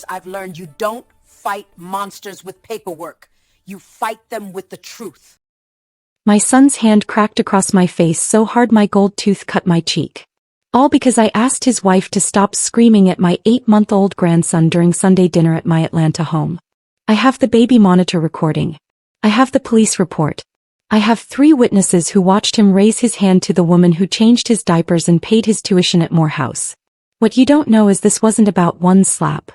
I've learned you don't fight monsters with paperwork. You fight them with the truth. My son's hand cracked across my face so hard my gold tooth cut my cheek. All because I asked his wife to stop screaming at my 8-month-old grandson during Sunday dinner at my Atlanta home. I have the baby monitor recording. I have the police report. I have 3 witnesses who watched him raise his hand to the woman who changed his diapers and paid his tuition at Morehouse. What you don't know is this wasn't about one slap.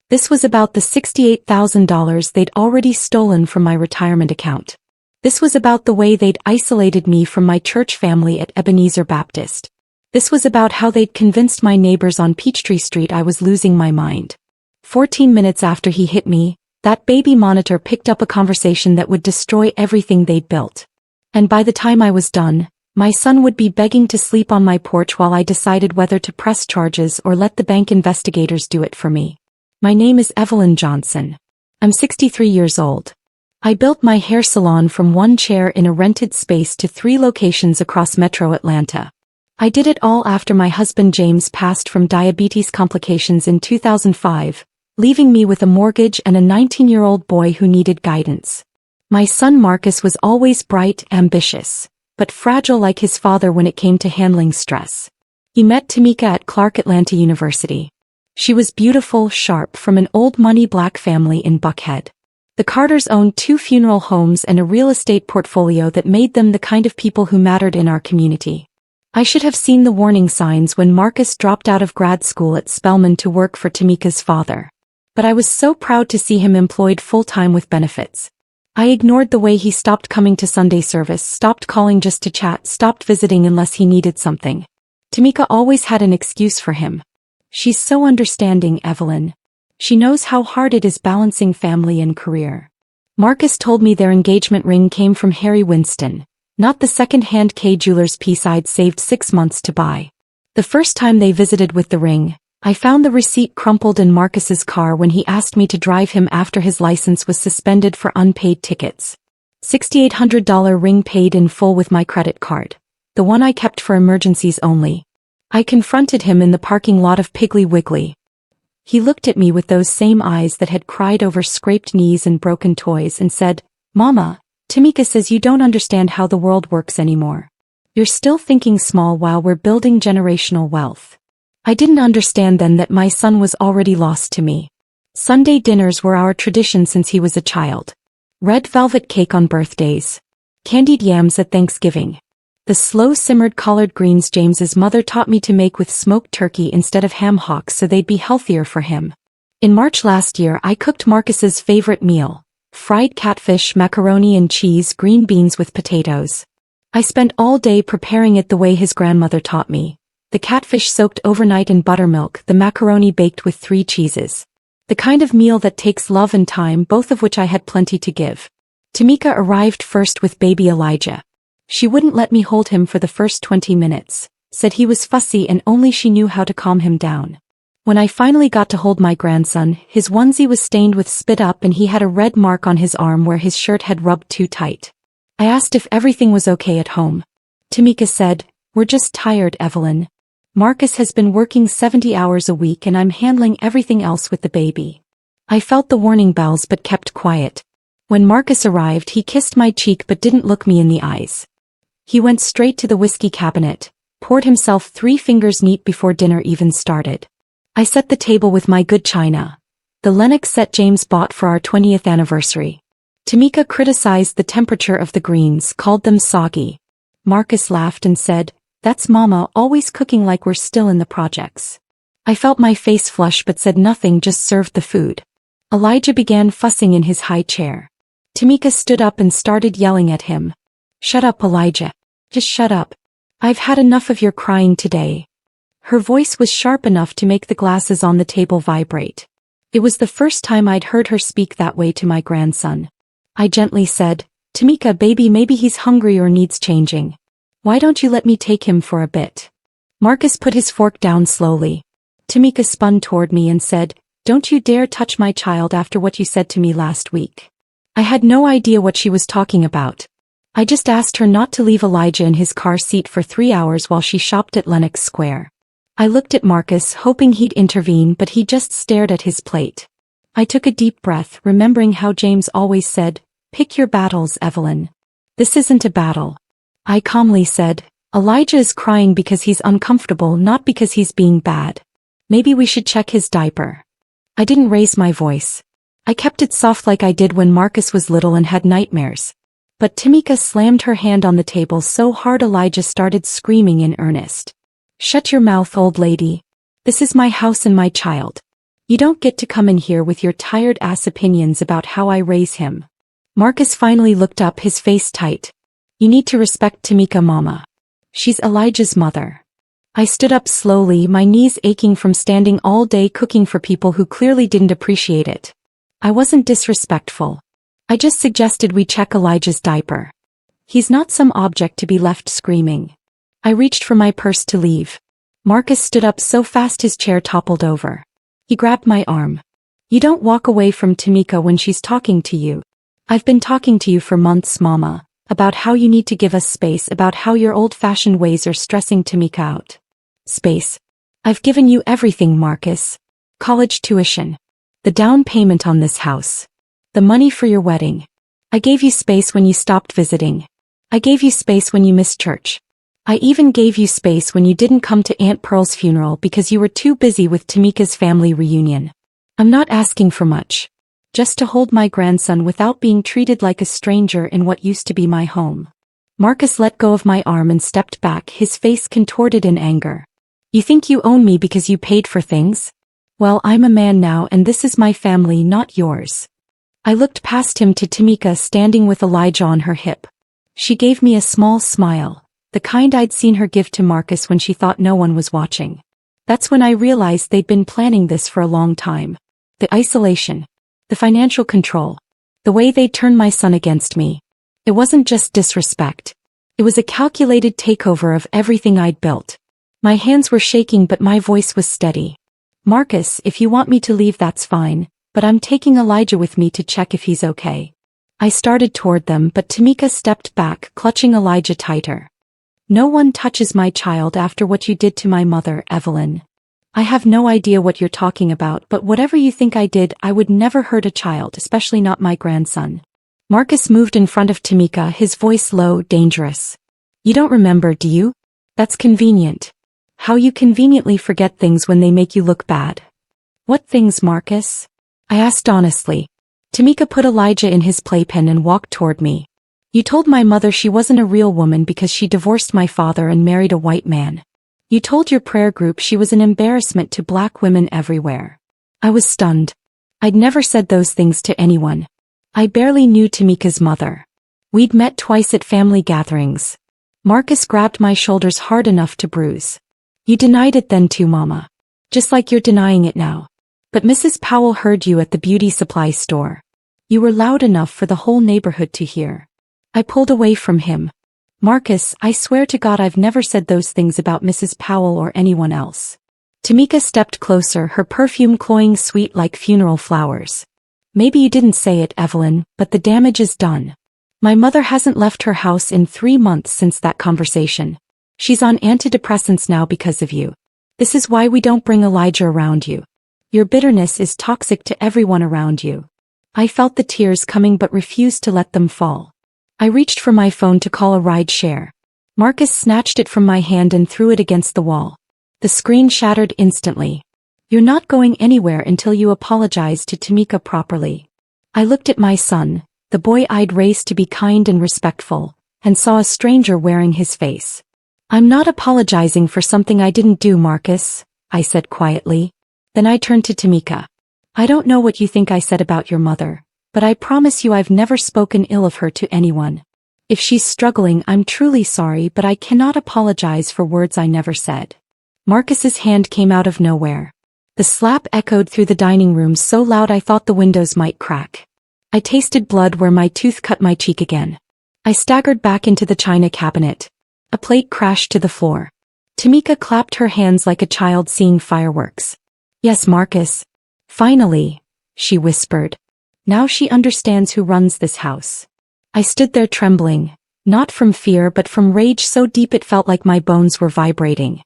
This was about the $68,000 they'd already stolen from my retirement account. This was about the way they'd isolated me from my church family at Ebenezer Baptist. This was about how they'd convinced my neighbors on Peachtree Street I was losing my mind. 14 minutes after he hit me, that baby monitor picked up a conversation that would destroy everything they'd built. And by the time I was done, my son would be begging to sleep on my porch while I decided whether to press charges or let the bank investigators do it for me. My name is Evelyn Johnson. I'm 63 years old. I built my hair salon from 1 chair in a rented space to 3 locations across metro Atlanta. I did it all after my husband James passed from diabetes complications in 2005, leaving me with a mortgage and a 19-year-old boy who needed guidance. My son Marcus was always bright, ambitious, but fragile like his father when it came to handling stress. He met Tamika at Clark Atlanta University. She was beautiful, sharp, from an old money black family in Buckhead. The Carters owned 2 funeral homes and a real estate portfolio that made them the kind of people who mattered in our community. I should have seen the warning signs when Marcus dropped out of grad school at Spelman to work for Tamika's father. But I was so proud to see him employed full-time with benefits. I ignored the way he stopped coming to Sunday service, stopped calling just to chat, stopped visiting unless he needed something. Tamika always had an excuse for him. She's so understanding, Evelyn. She knows how hard it is balancing family and career. Marcus told me their engagement ring came from Harry Winston, not the second-hand Kay Jewelers piece I'd saved 6 months to buy. The first time they visited with the ring, I found the receipt crumpled in Marcus's car when he asked me to drive him after his license was suspended for unpaid tickets. $6,800 ring paid in full with my credit card, the one I kept for emergencies only. I confronted him in the parking lot of Piggly Wiggly. He looked at me with those same eyes that had cried over scraped knees and broken toys and said, "Mama, Tamika says you don't understand how the world works anymore. You're still thinking small while we're building generational wealth." I didn't understand then that my son was already lost to me. Sunday dinners were our tradition since he was a child. Red velvet cake on birthdays. Candied yams at Thanksgiving. The slow-simmered collard greens James's mother taught me to make with smoked turkey instead of ham hocks so they'd be healthier for him. In March last year I cooked Marcus's favorite meal, fried catfish, macaroni and cheese, green beans with potatoes. I spent all day preparing it the way his grandmother taught me. The catfish soaked overnight in buttermilk, the macaroni baked with 3 cheeses. The kind of meal that takes love and time, both of which I had plenty to give. Tamika arrived first with baby Elijah. She wouldn't let me hold him for the first 20 minutes, said he was fussy and only she knew how to calm him down. When I finally got to hold my grandson, his onesie was stained with spit up and he had a red mark on his arm where his shirt had rubbed too tight. I asked if everything was okay at home. Tamika said, "We're just tired, Evelyn. Marcus has been working 70 hours a week and I'm handling everything else with the baby." I felt the warning bells but kept quiet. When Marcus arrived he kissed my cheek but didn't look me in the eyes. He went straight to the whiskey cabinet, poured himself 3 fingers neat before dinner even started. I set the table with my good china, the Lenox set James bought for our 20th anniversary. Tamika criticized the temperature of the greens, called them soggy. Marcus laughed and said, "That's Mama always cooking like we're still in the projects." I felt my face flush but said nothing, just served the food. Elijah began fussing in his high chair. Tamika stood up and started yelling at him. "Shut up, Elijah. Just shut up. I've had enough of your crying today." Her voice was sharp enough to make the glasses on the table vibrate. It was the first time I'd heard her speak that way to my grandson. I gently said, "Tamika, baby, maybe he's hungry or needs changing. Why don't you let me take him for a bit?" Marcus put his fork down slowly. Tamika spun toward me and said, "Don't you dare touch my child after what you said to me last week." I had no idea what she was talking about. I just asked her not to leave Elijah in his car seat for 3 hours while she shopped at Lenox Square. I looked at Marcus hoping he'd intervene but he just stared at his plate. I took a deep breath, remembering how James always said, "Pick your battles, Evelyn." "This isn't a battle," I calmly said. "Elijah is crying because he's uncomfortable, not because he's being bad. Maybe we should check his diaper." I didn't raise my voice. I kept it soft like I did when Marcus was little and had nightmares. But Tamika slammed her hand on the table so hard Elijah started screaming in earnest. "Shut your mouth, old lady. This is my house and my child. You don't get to come in here with your tired-ass opinions about how I raise him." Marcus finally looked up, his face tight. "You need to respect Tamika, Mama. She's Elijah's mother." I stood up slowly, my knees aching from standing all day cooking for people who clearly didn't appreciate it. I wasn't disrespectful. I just suggested we check Elijah's diaper. He's not some object to be left screaming. I reached for my purse to leave. Marcus stood up so fast his chair toppled over. He grabbed my arm. "You don't walk away from Tamika when she's talking to you. I've been talking to you for months, Mama, about how you need to give us space, about how your old-fashioned ways are stressing Tamika out." "Space? I've given you everything, Marcus. College tuition. The down payment on this house. The money for your wedding. I gave you space when you stopped visiting. I gave you space when you missed church. I even gave you space when you didn't come to Aunt Pearl's funeral because you were too busy with Tamika's family reunion. I'm not asking for much. Just to hold my grandson without being treated like a stranger in what used to be my home." Marcus let go of my arm and stepped back, his face contorted in anger. "You think you own me because you paid for things? Well, I'm a man now and this is my family, not yours." I looked past him to Tamika standing with Elijah on her hip. She gave me a small smile, the kind I'd seen her give to Marcus when she thought no one was watching. That's when I realized they'd been planning this for a long time. The isolation. The financial control. The way they turned my son against me. It wasn't just disrespect. It was a calculated takeover of everything I'd built. My hands were shaking but my voice was steady. "Marcus, if you want me to leave that's fine, but I'm taking Elijah with me to check if he's okay." I started toward them but Tamika stepped back, clutching Elijah tighter. "No one touches my child after what you did to my mother, Evelyn. I have no idea what you're talking about, but whatever you think I did, I would never hurt a child, especially not my grandson." Marcus moved in front of Tamika, his voice low, dangerous. "You don't remember, do you? That's convenient. How you conveniently forget things when they make you look bad." "What things, Marcus?" I asked honestly. Tamika put Elijah in his playpen and walked toward me. "You told my mother she wasn't a real woman because she divorced my father and married a white man. You told your prayer group she was an embarrassment to black women everywhere." I was stunned. I'd never said those things to anyone. I barely knew Tamika's mother. We'd met twice at family gatherings. Marcus grabbed my shoulders hard enough to bruise. "You denied it then too, Mama. Just like you're denying it now. But Mrs. Powell heard you at the beauty supply store. You were loud enough for the whole neighborhood to hear." I pulled away from him. "Marcus, I swear to God I've never said those things about Mrs. Powell or anyone else." Tamika stepped closer, her perfume cloying sweet like funeral flowers. "Maybe you didn't say it, Evelyn, but the damage is done. My mother hasn't left her house in 3 months since that conversation. She's on antidepressants now because of you. This is why we don't bring Elijah around you. Your bitterness is toxic to everyone around you." I felt the tears coming but refused to let them fall. I reached for my phone to call a ride share. Marcus snatched it from my hand and threw it against the wall. The screen shattered instantly. "You're not going anywhere until you apologize to Tamika properly." I looked at my son, the boy I'd raised to be kind and respectful, and saw a stranger wearing his face. "I'm not apologizing for something I didn't do, Marcus," I said quietly. Then I turned to Tamika. "I don't know what you think I said about your mother, but I promise you I've never spoken ill of her to anyone. If she's struggling, I'm truly sorry, but I cannot apologize for words I never said." Marcus's hand came out of nowhere. The slap echoed through the dining room so loud I thought the windows might crack. I tasted blood where my tooth cut my cheek again. I staggered back into the china cabinet. A plate crashed to the floor. Tamika clapped her hands like a child seeing fireworks. "Yes, Marcus. Finally," she whispered. "Now she understands who runs this house." I stood there trembling, not from fear but from rage so deep it felt like my bones were vibrating.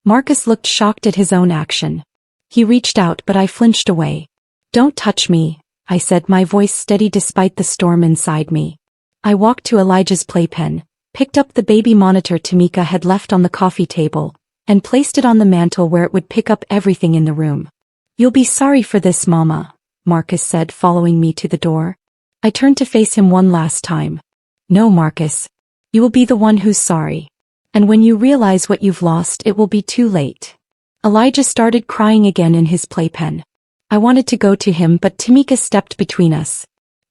Marcus looked shocked at his own action. He reached out but I flinched away. Don't touch me, I said, my voice steady despite the storm inside me. I walked to Elijah's playpen, picked up the baby monitor Tamika had left on the coffee table, and placed it on the mantel where it would pick up everything in the room. You'll be sorry for this, Mama, Marcus said, following me to the door. I turned to face him one last time. No, Marcus. You will be the one who's sorry. And when you realize what you've lost, it will be too late. Elijah started crying again in his playpen. I wanted to go to him, but Tamika stepped between us.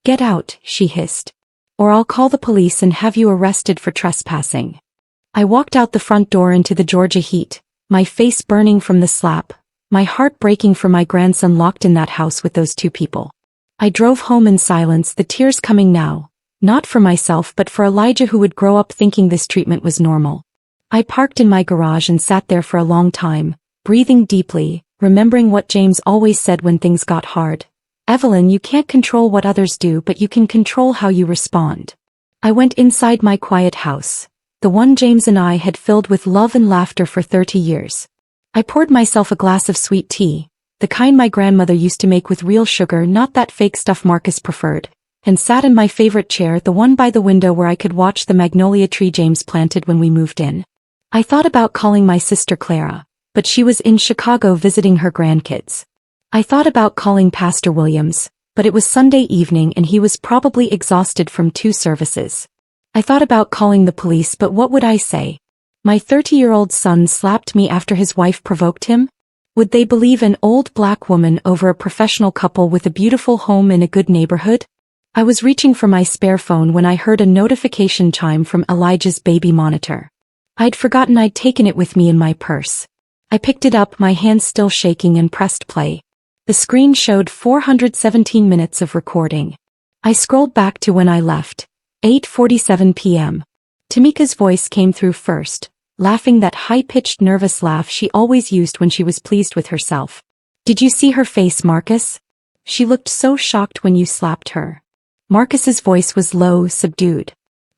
Get out, she hissed. Or I'll call the police and have you arrested for trespassing. I walked out the front door into the Georgia heat, my face burning from the slap, my heart breaking for my grandson locked in that house with those two people. I drove home in silence, the tears coming now, not for myself but for Elijah, who would grow up thinking this treatment was normal. I parked in my garage and sat there for a long time, breathing deeply, remembering what James always said when things got hard. Evelyn, you can't control what others do, but you can control how you respond. I went inside my quiet house, the one James and I had filled with love and laughter for 30 years. I poured myself a glass of sweet tea, the kind my grandmother used to make with real sugar, not that fake stuff Marcus preferred, and sat in my favorite chair, the one by the window where I could watch the magnolia tree James planted when we moved in. I thought about calling my sister Clara, but she was in Chicago visiting her grandkids. I thought about calling Pastor Williams, but it was Sunday evening and he was probably exhausted from 2 services. I thought about calling the police, but what would I say? My 30-year-old son slapped me after his wife provoked him? Would they believe an old black woman over a professional couple with a beautiful home in a good neighborhood? I was reaching for my spare phone when I heard a notification chime from Elijah's baby monitor. I'd forgotten I'd taken it with me in my purse. I picked it up, my hands still shaking, and pressed play. The screen showed 417 minutes of recording. I scrolled back to when I left, 8:47 p.m. Tamika's voice came through first, laughing that high-pitched nervous laugh she always used when she was pleased with herself. Did you see her face, Marcus? She looked so shocked when you slapped her. Marcus's voice was low, subdued.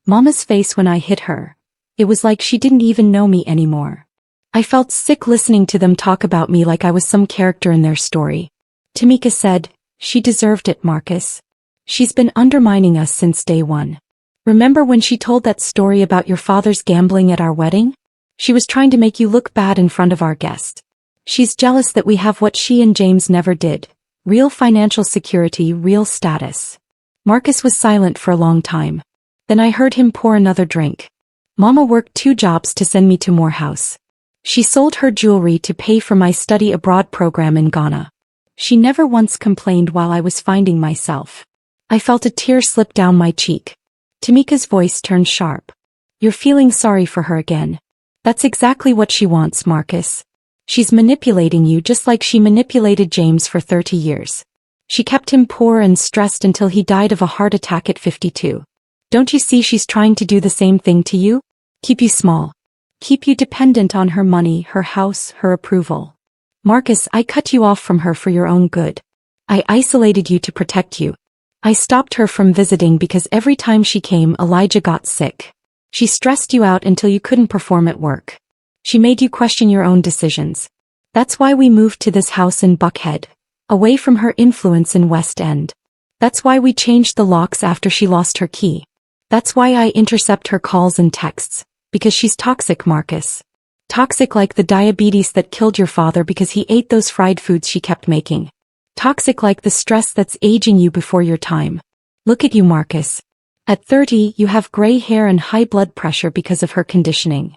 Mama's face when I hit her. It was like she didn't even know me anymore. I felt sick listening to them talk about me like I was some character in their story. Tamika said, she deserved it, Marcus. She's been undermining us since day one. Remember when she told that story about your father's gambling at our wedding? She was trying to make you look bad in front of our guest. She's jealous that we have what she and James never did. Real financial security, real status. Marcus was silent for a long time. Then I heard him pour another drink. Mama worked 2 jobs to send me to Morehouse. She sold her jewelry to pay for my study abroad program in Ghana. She never once complained while I was finding myself. I felt a tear slip down my cheek. Tamika's voice turned sharp. You're feeling sorry for her again. That's exactly what she wants, Marcus. She's manipulating you just like she manipulated James for 30 years. She kept him poor and stressed until he died of a heart attack at 52. Don't you see she's trying to do the same thing to you? Keep you small. Keep you dependent on her money, her house, her approval. Marcus, I cut you off from her for your own good. I isolated you to protect you. I stopped her from visiting because every time she came, Elijah got sick. She stressed you out until you couldn't perform at work. She made you question your own decisions. That's why we moved to this house in Buckhead, away from her influence in West End. That's why we changed the locks after she lost her key. That's why I intercept her calls and texts. Because she's toxic, Marcus. Toxic like the diabetes that killed your father because he ate those fried foods she kept making. Toxic like the stress that's aging you before your time. Look at you, Marcus. At 30, you have gray hair and high blood pressure because of her conditioning.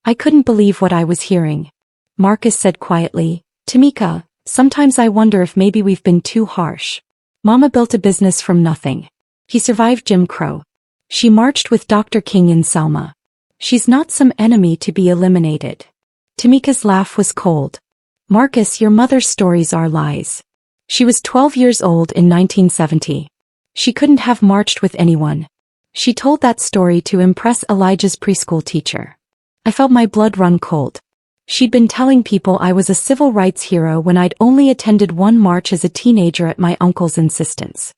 I couldn't believe what I was hearing. Marcus said quietly, Tamika, sometimes I wonder if maybe we've been too harsh. Mama built a business from nothing. He survived Jim Crow. She marched with Dr. King in Selma. She's not some enemy to be eliminated. Tamika's laugh was cold. Marcus, your mother's stories are lies. She was 12 years old in 1970. She couldn't have marched with anyone. She told that story to impress Elijah's preschool teacher. I felt my blood run cold. She'd been telling people I was a civil rights hero when I'd only attended one march as a teenager at my uncle's insistence.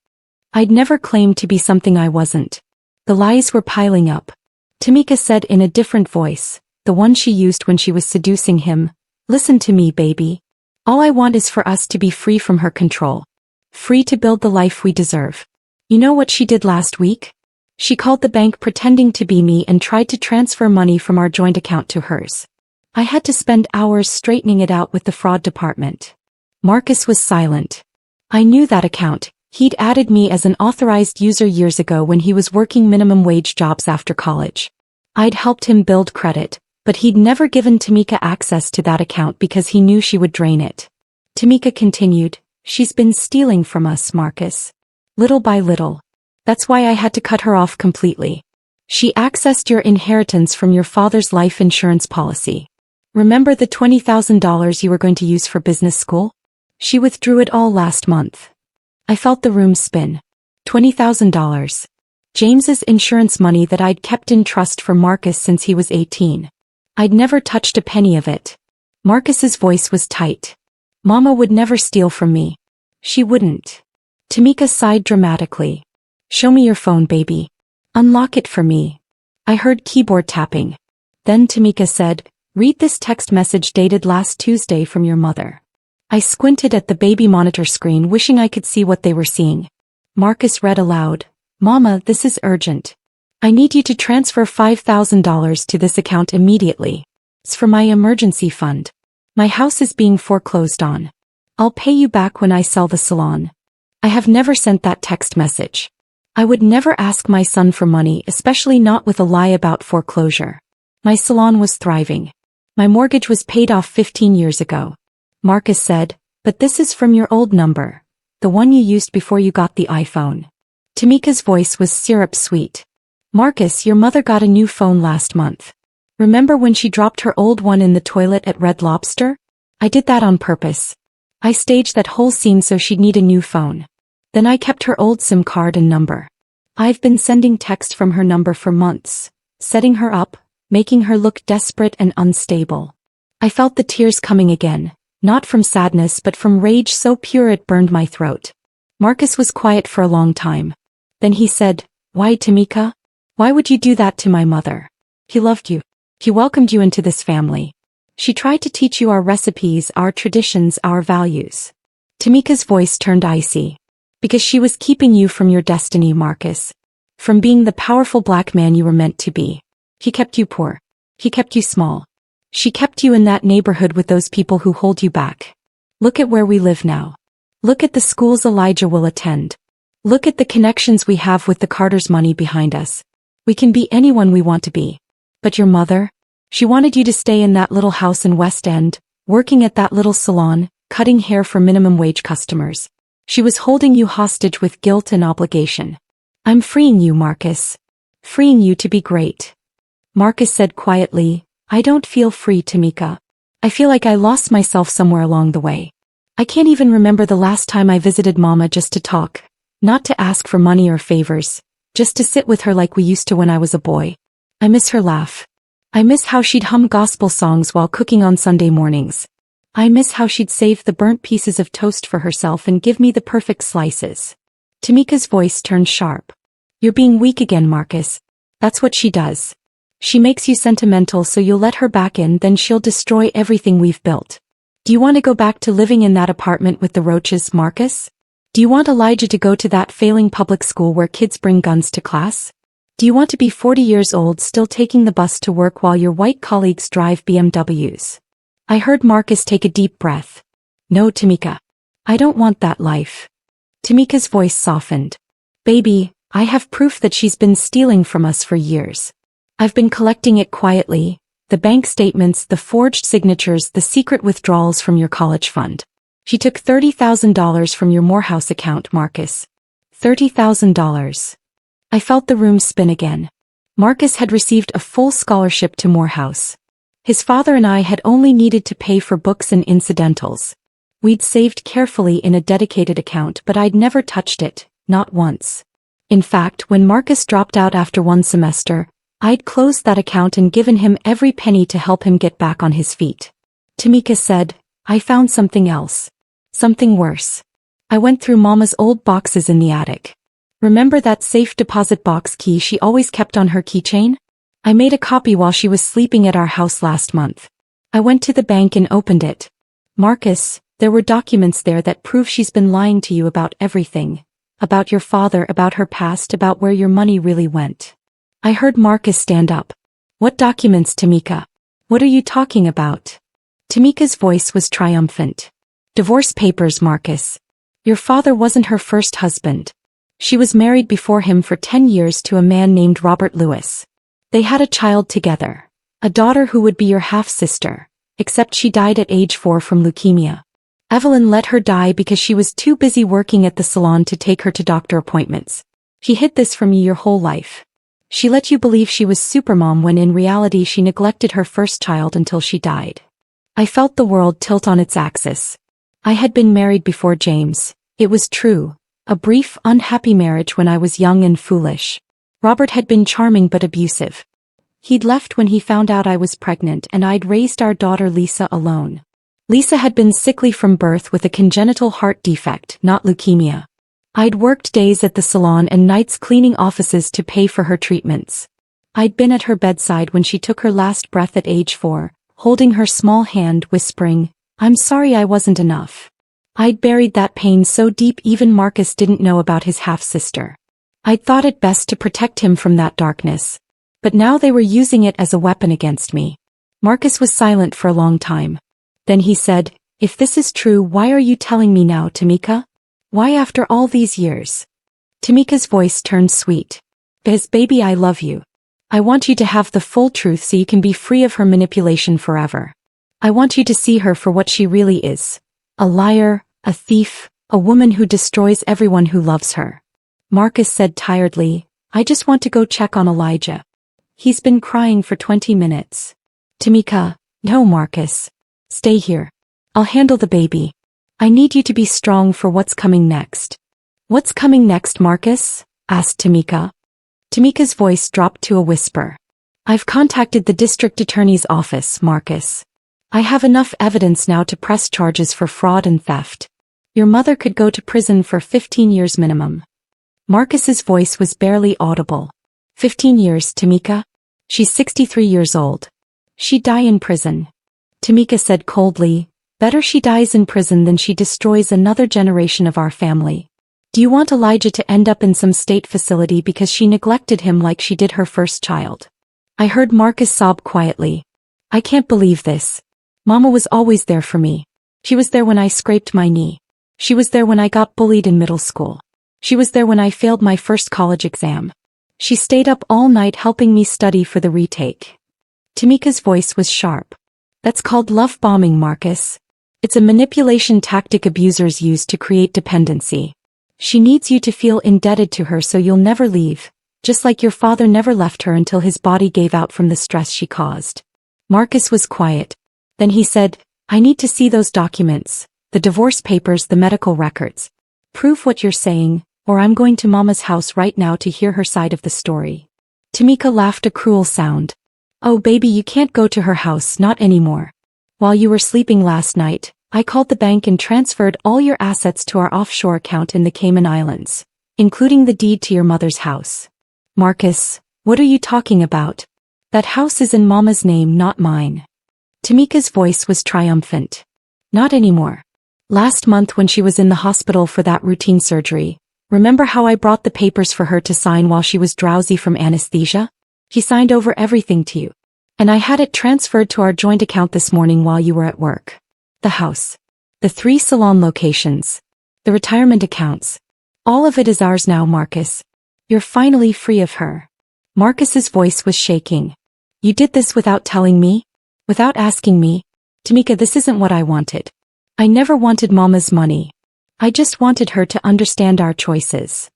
I'd never claimed to be something I wasn't. The lies were piling up. Tamika said in a different voice, the one she used when she was seducing him, listen to me, baby. All I want is for us to be free from her control. Free to build the life we deserve. You know what she did last week? She called the bank pretending to be me and tried to transfer money from our joint account to hers. I had to spend hours straightening it out with the fraud department. Marcus was silent. I knew that account. He'd added me as an authorized user years ago when he was working minimum wage jobs after college. I'd helped him build credit, but he'd never given Tamika access to that account because he knew she would drain it. Tamika continued, "She's been stealing from us, Marcus. Little by little. That's why I had to cut her off completely. She accessed your inheritance from your father's life insurance policy. Remember the $20,000 you were going to use for business school? She withdrew it all last month." I felt the room spin. $20,000. James's insurance money that I'd kept in trust for Marcus since he was 18. I'd never touched a penny of it. Marcus's voice was tight. "Mama would never steal from me. She wouldn't." Tamika sighed dramatically. "Show me your phone, baby. Unlock it for me." I heard keyboard tapping. Then Tamika said, "Read this text message dated last Tuesday from your mother." I squinted at the baby monitor screen, wishing I could see what they were seeing. Marcus read aloud, "Mama, this is urgent. I need you to transfer $5,000 to this account immediately. It's for my emergency fund. My house is being foreclosed on. I'll pay you back when I sell the salon." I have never sent that text message. I would never ask my son for money, especially not with a lie about foreclosure. My salon was thriving. My mortgage was paid off 15 years ago. Marcus said, "But this is from your old number. The one you used before you got the iPhone." Tamika's voice was syrup sweet. "Marcus, your mother got a new phone last month. Remember when she dropped her old one in the toilet at Red Lobster? I did that on purpose. I staged that whole scene so she'd need a new phone. Then I kept her old SIM card and number. I've been sending text from her number for months, setting her up, making her look desperate and unstable." I felt the tears coming again. Not from sadness but from rage so pure it burned my throat. Marcus was quiet for a long time. Then he said, "Why, Tamika? Why would you do that to my mother? He loved you. He welcomed you into this family. She tried to teach you our recipes, our traditions, our values." Tamika's voice turned icy. "Because she was keeping you from your destiny, Marcus. From being the powerful black man you were meant to be. He kept you poor. He kept you small. She kept you in that neighborhood with those people who hold you back. Look at where we live now. Look at the schools Elijah will attend. Look at the connections we have with the Carter's money behind us. We can be anyone we want to be. But your mother? She wanted you to stay in that little house in West End, working at that little salon, cutting hair for minimum wage customers. She was holding you hostage with guilt and obligation. I'm freeing you, Marcus. Freeing you to be great." Marcus said quietly, "I don't feel free, Tamika. I feel like I lost myself somewhere along the way. I can't even remember the last time I visited Mama just to talk, not to ask for money or favors, just to sit with her like we used to when I was a boy. I miss her laugh. I miss how she'd hum gospel songs while cooking on Sunday mornings. I miss how she'd save the burnt pieces of toast for herself and give me the perfect slices." Tamika's voice turned sharp. "You're being weak again, Marcus. That's what she does. She makes you sentimental so you'll let her back in, then she'll destroy everything we've built. Do you want to go back to living in that apartment with the roaches, Marcus? Do you want Elijah to go to that failing public school where kids bring guns to class? Do you want to be 40 years old still taking the bus to work while your white colleagues drive BMWs?" I heard Marcus take a deep breath. "No, Tamika. I don't want that life." Tamika's voice softened. "Baby, I have proof that she's been stealing from us for years. I've been collecting it quietly, the bank statements, the forged signatures, the secret withdrawals from your college fund. She took $30,000 from your Morehouse account, Marcus. $30,000. I felt the room spin again. Marcus had received a full scholarship to Morehouse. His father and I had only needed to pay for books and incidentals. We'd saved carefully in a dedicated account, but I'd never touched it, not once. In fact, when Marcus dropped out after one semester, I'd closed that account and given him every penny to help him get back on his feet. Tamika said, "I found something else. Something worse. I went through Mama's old boxes in the attic. Remember that safe deposit box key she always kept on her keychain? I made a copy while she was sleeping at our house last month. I went to the bank and opened it. Marcus, There were documents there that prove she's been lying to you about everything. About your father, about her past, about where your money really went. I heard Marcus stand up. What documents, Tamika? What are you talking about? Tamika's voice was triumphant. Divorce papers, Marcus. Your father wasn't her first husband. She was married before him for 10 years to a man named Robert Lewis. They had a child together. A daughter who would be your half-sister. Except she died at age 4 from leukemia. Evelyn let her die because she was too busy working at the salon to take her to doctor appointments. She hid this from you your whole life. She let you believe she was supermom when in reality she neglected her first child until she died. I felt the world tilt on its axis. I had been married before James. It was true. A brief, unhappy marriage when I was young and foolish. Robert had been charming but abusive. He'd left when he found out I was pregnant and I'd raised our daughter Lisa alone. Lisa had been sickly from birth with a congenital heart defect, not leukemia. I'd worked days at the salon and nights cleaning offices to pay for her treatments. I'd been at her bedside when she took her last breath at age 4, holding her small hand, whispering, "I'm sorry I wasn't enough." I'd buried that pain so deep even Marcus didn't know about his half-sister. I'd thought it best to protect him from that darkness. But now they were using it as a weapon against me. Marcus was silent for a long time. Then he said, "If this is true, why are you telling me now, Tamika? Why after all these years?" Tamika's voice turned sweet. "Because baby, I love you. I want you to have the full truth so you can be free of her manipulation forever. I want you to see her for what she really is. A liar, a thief, a woman who destroys everyone who loves her." Marcus said tiredly, "I just want to go check on Elijah. He's been crying for 20 minutes. Tamika, no, Marcus. Stay here. I'll handle the baby. I need you to be strong for what's coming next." "What's coming next, Marcus?" asked Tamika. Tamika's voice dropped to a whisper. "I've contacted the district attorney's office, Marcus. I have enough evidence now to press charges for fraud and theft. Your mother could go to prison for 15 years minimum." Marcus's voice was barely audible. 15 years, Tamika? She's 63 years old. She'd die in prison. Tamika said coldly, "Better she dies in prison than she destroys another generation of our family. Do you want Elijah to end up in some state facility because she neglected him like she did her first child?" I heard Marcus sob quietly. "I can't believe this. Mama was always there for me. She was there when I scraped my knee. She was there when I got bullied in middle school. She was there when I failed my first college exam. She stayed up all night helping me study for the retake." Tamika's voice was sharp. "That's called love bombing, Marcus. It's a manipulation tactic abusers use to create dependency. She needs you to feel indebted to her so you'll never leave, just like your father never left her until his body gave out from the stress she caused." Marcus was quiet. Then he said, "I need to see those documents, the divorce papers, the medical records. Prove what you're saying, or I'm going to Mama's house right now to hear her side of the story." Tamika laughed a cruel sound. "Oh baby, you can't go to her house, not anymore. While you were sleeping last night, I called the bank and transferred all your assets to our offshore account in the Cayman Islands, including the deed to your mother's house." "Marcus, what are you talking about? That house is in Mama's name, not mine." Tamika's voice was triumphant. "Not anymore. Last month when she was in the hospital for that routine surgery, remember how I brought the papers for her to sign while she was drowsy from anesthesia? He signed over everything to you. And I had it transferred to our joint account this morning while you were at work. The house. The 3 salon locations. The retirement accounts. All of it is ours now, Marcus. You're finally free of her." Marcus's voice was shaking. "You did this without telling me? Without asking me? Tamika, this isn't what I wanted. I never wanted Mama's money. I just wanted her to understand our choices."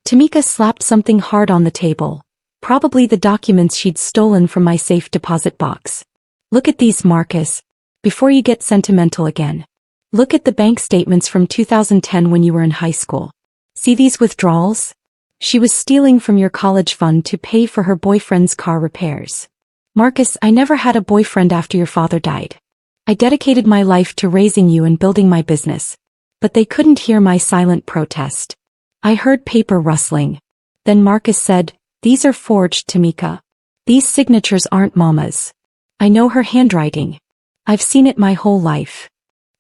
Tamika slapped something hard on the table. Probably the documents she'd stolen from my safe deposit box. "Look at these, Marcus. Before you get sentimental again. Look at the bank statements from 2010 when you were in high school. See these withdrawals? She was stealing from your college fund to pay for her boyfriend's car repairs. Marcus, I never had a boyfriend after your father died. I dedicated my life to raising you and building my business. But they couldn't hear my silent protest. I heard paper rustling. Then Marcus said, "These are forged, Tamika. These signatures aren't Mama's. I know her handwriting. I've seen it my whole life."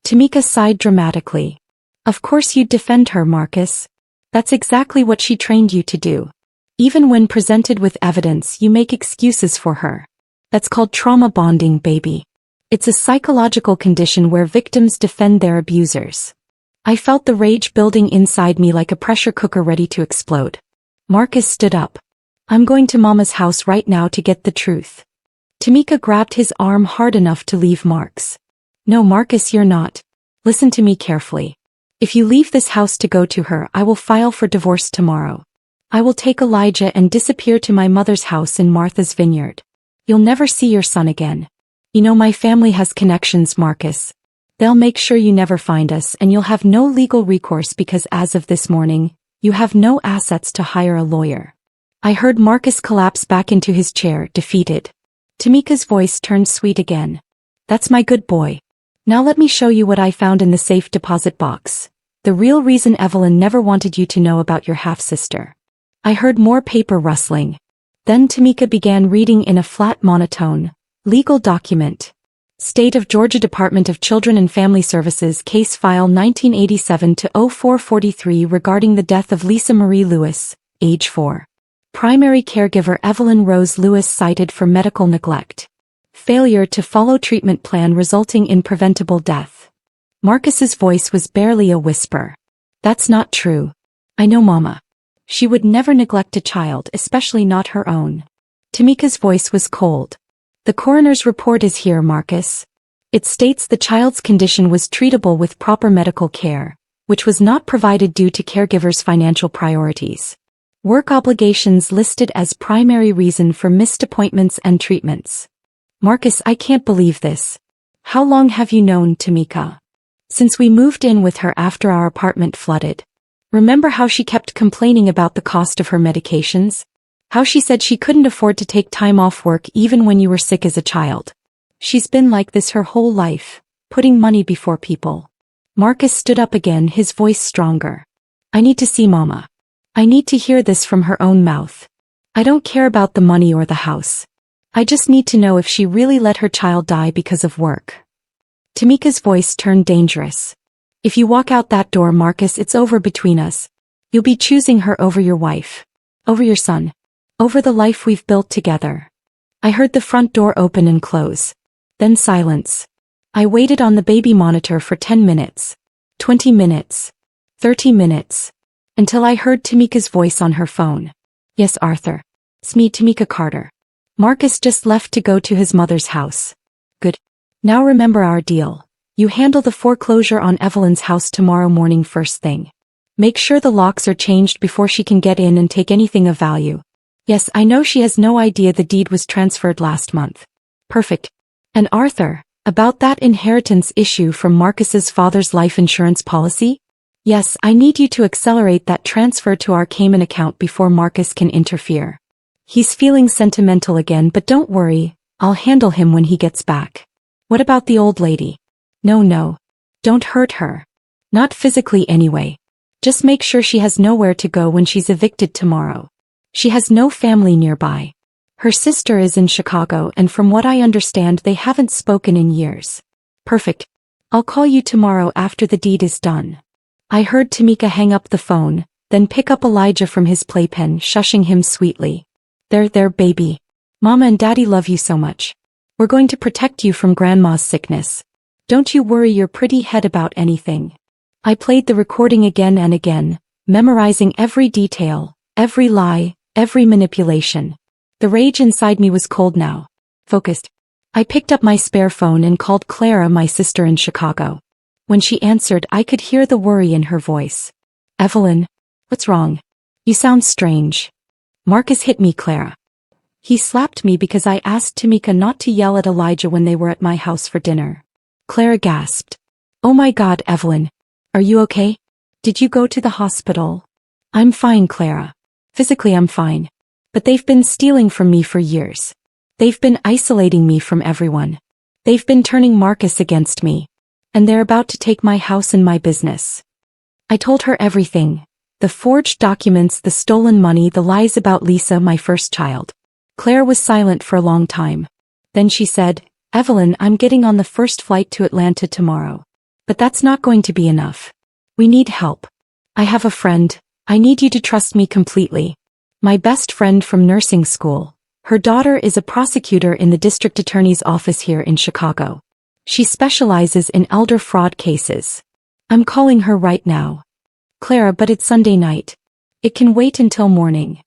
Tamika sighed dramatically. Of course you'd defend her, Marcus. That's exactly what she trained you to do. Even when presented with evidence, you make excuses for her. That's called trauma bonding, baby. It's a psychological condition where victims defend their abusers. I felt the rage building inside me like a pressure cooker ready to explode. Marcus stood up. I'm going to Mama's house right now to get the truth. Tamika grabbed his arm hard enough to leave marks. No, Marcus, you're not. Listen to me carefully. If you leave this house to go to her, I will file for divorce tomorrow. I will take Elijah and disappear to my mother's house in Martha's Vineyard. You'll never see your son again. You know my family has connections, Marcus. They'll make sure you never find us, and you'll have no legal recourse because as of this morning, you have no assets to hire a lawyer. I heard Marcus collapse back into his chair, defeated. Tamika's voice turned sweet again. That's my good boy. Now let me show you what I found in the safe deposit box. The real reason Evelyn never wanted you to know about your half-sister. I heard more paper rustling. Then Tamika began reading in a flat monotone. Legal document. State of Georgia Department of Children and Family Services Case File 1987-0443 regarding the death of Lisa Marie Lewis, age 4. Primary caregiver Evelyn Rose Lewis cited for medical neglect. Failure to follow treatment plan resulting in preventable death. Marcus's voice was barely a whisper. That's not true. I know Mama. She would never neglect a child, especially not her own. Tamika's voice was cold. The coroner's report is here, Marcus. It states the child's condition was treatable with proper medical care, which was not provided due to caregivers' financial priorities. Work obligations listed as primary reason for missed appointments and treatments. Marcus, I can't believe this. How long have you known Tamika? Since we moved in with her after our apartment flooded. Remember how she kept complaining about the cost of her medications? How she said she couldn't afford to take time off work even when you were sick as a child. She's been like this her whole life, putting money before people. Marcus stood up again, his voice stronger. I need to see Mama. I need to hear this from her own mouth. I don't care about the money or the house. I just need to know if she really let her child die because of work. Tamika's voice turned dangerous. If you walk out that door, Marcus, it's over between us. You'll be choosing her over your wife. Over your son. Over the life we've built together. I heard the front door open and close. Then silence. I waited on the baby monitor for 10 minutes. 20 minutes. 30 minutes. Until I heard Tamika's voice on her phone. Yes, Arthur. It's me, Tamika Carter. Marcus just left to go to his mother's house. Good. Now remember our deal. You handle the foreclosure on Evelyn's house tomorrow morning first thing. Make sure the locks are changed before she can get in and take anything of value. Yes, I know she has no idea the deed was transferred last month. Perfect. And Arthur, about that inheritance issue from Marcus's father's life insurance policy? Yes, I need you to accelerate that transfer to our Cayman account before Marcus can interfere. He's feeling sentimental again, but don't worry, I'll handle him when he gets back. What about the old lady? No. Don't hurt her. Not physically anyway. Just make sure she has nowhere to go when she's evicted tomorrow. She has no family nearby. Her sister is in Chicago, and from what I understand they haven't spoken in years. Perfect. I'll call you tomorrow after the deed is done. I heard Tamika hang up the phone, then pick up Elijah from his playpen, shushing him sweetly. There, baby. Mama and Daddy love you so much. We're going to protect you from Grandma's sickness. Don't you worry your pretty head about anything. I played the recording again and again, memorizing every detail, every lie, every manipulation. The rage inside me was cold now. Focused. I picked up my spare phone and called Clara, my sister in Chicago. When she answered, I could hear the worry in her voice. Evelyn, what's wrong? You sound strange. Marcus hit me, Clara. He slapped me because I asked Tamika not to yell at Elijah when they were at my house for dinner. Clara gasped. Oh my God, Evelyn. Are you okay? Did you go to the hospital? I'm fine, Clara. Physically I'm fine. But they've been stealing from me for years. They've been isolating me from everyone. They've been turning Marcus against me. And they're about to take my house and my business. I told her everything. The forged documents, the stolen money, the lies about Lisa, my first child. Claire was silent for a long time. Then she said, Evelyn, I'm getting on the first flight to Atlanta tomorrow. But that's not going to be enough. We need help. I have a friend. I need you to trust me completely. My best friend from nursing school. Her daughter is a prosecutor in the district attorney's office here in Chicago. She specializes in elder fraud cases. I'm calling her right now. Clara, but it's Sunday night. It can wait until morning.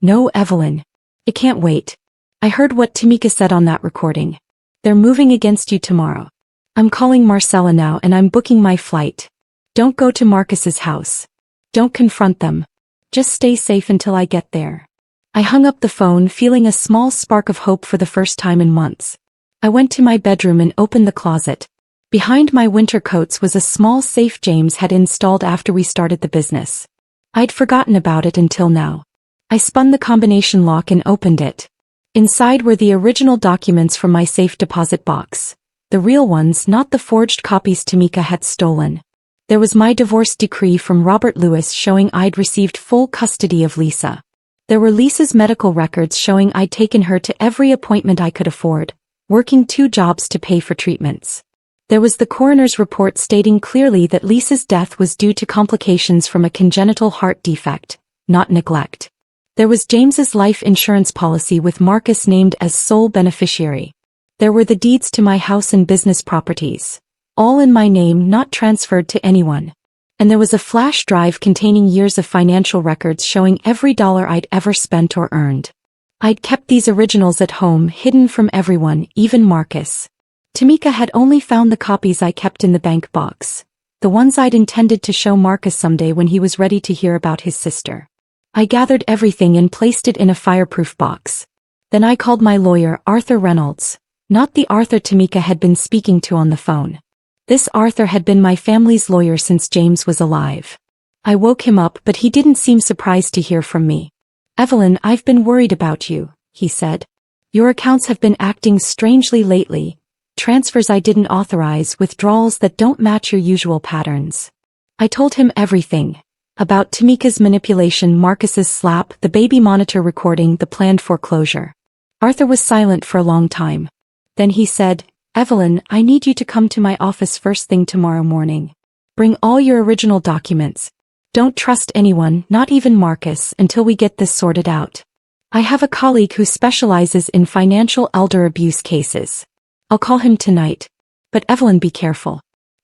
No, Evelyn. It can't wait. I heard what Tamika said on that recording. They're moving against you tomorrow. I'm calling Marcella now and I'm booking my flight. Don't go to Marcus's house. Don't confront them. Just stay safe until I get there. I hung up the phone feeling a small spark of hope for the first time in months. I went to my bedroom and opened the closet. Behind my winter coats was a small safe James had installed after we started the business. I'd forgotten about it until now. I spun the combination lock and opened it. Inside were the original documents from my safe deposit box. The real ones, not the forged copies Tamika had stolen. There was my divorce decree from Robert Lewis showing I'd received full custody of Lisa. There were Lisa's medical records showing I'd taken her to every appointment I could afford, working 2 jobs to pay for treatments. There was the coroner's report stating clearly that Lisa's death was due to complications from a congenital heart defect, not neglect. There was James's life insurance policy with Marcus named as sole beneficiary. There were the deeds to my house and business properties, all in my name, not transferred to anyone. And there was a flash drive containing years of financial records showing every dollar I'd ever spent or earned. I'd kept these originals at home, hidden from everyone, even Marcus. Tamika had only found the copies I kept in the bank box, the ones I'd intended to show Marcus someday when he was ready to hear about his sister. I gathered everything and placed it in a fireproof box. Then I called my lawyer, Arthur Reynolds, not the Arthur Tamika had been speaking to on the phone. This Arthur had been my family's lawyer since James was alive. I woke him up, but he didn't seem surprised to hear from me. Evelyn, I've been worried about you, he said. Your accounts have been acting strangely lately. Transfers I didn't authorize, withdrawals that don't match your usual patterns. I told him everything. About Tamika's manipulation, Marcus's slap, the baby monitor recording, the planned foreclosure. Arthur was silent for a long time. Then he said, Evelyn, I need you to come to my office first thing tomorrow morning. Bring all your original documents. Don't trust anyone, not even Marcus, until we get this sorted out. I have a colleague who specializes in financial elder abuse cases. I'll call him tonight. But Evelyn, be careful.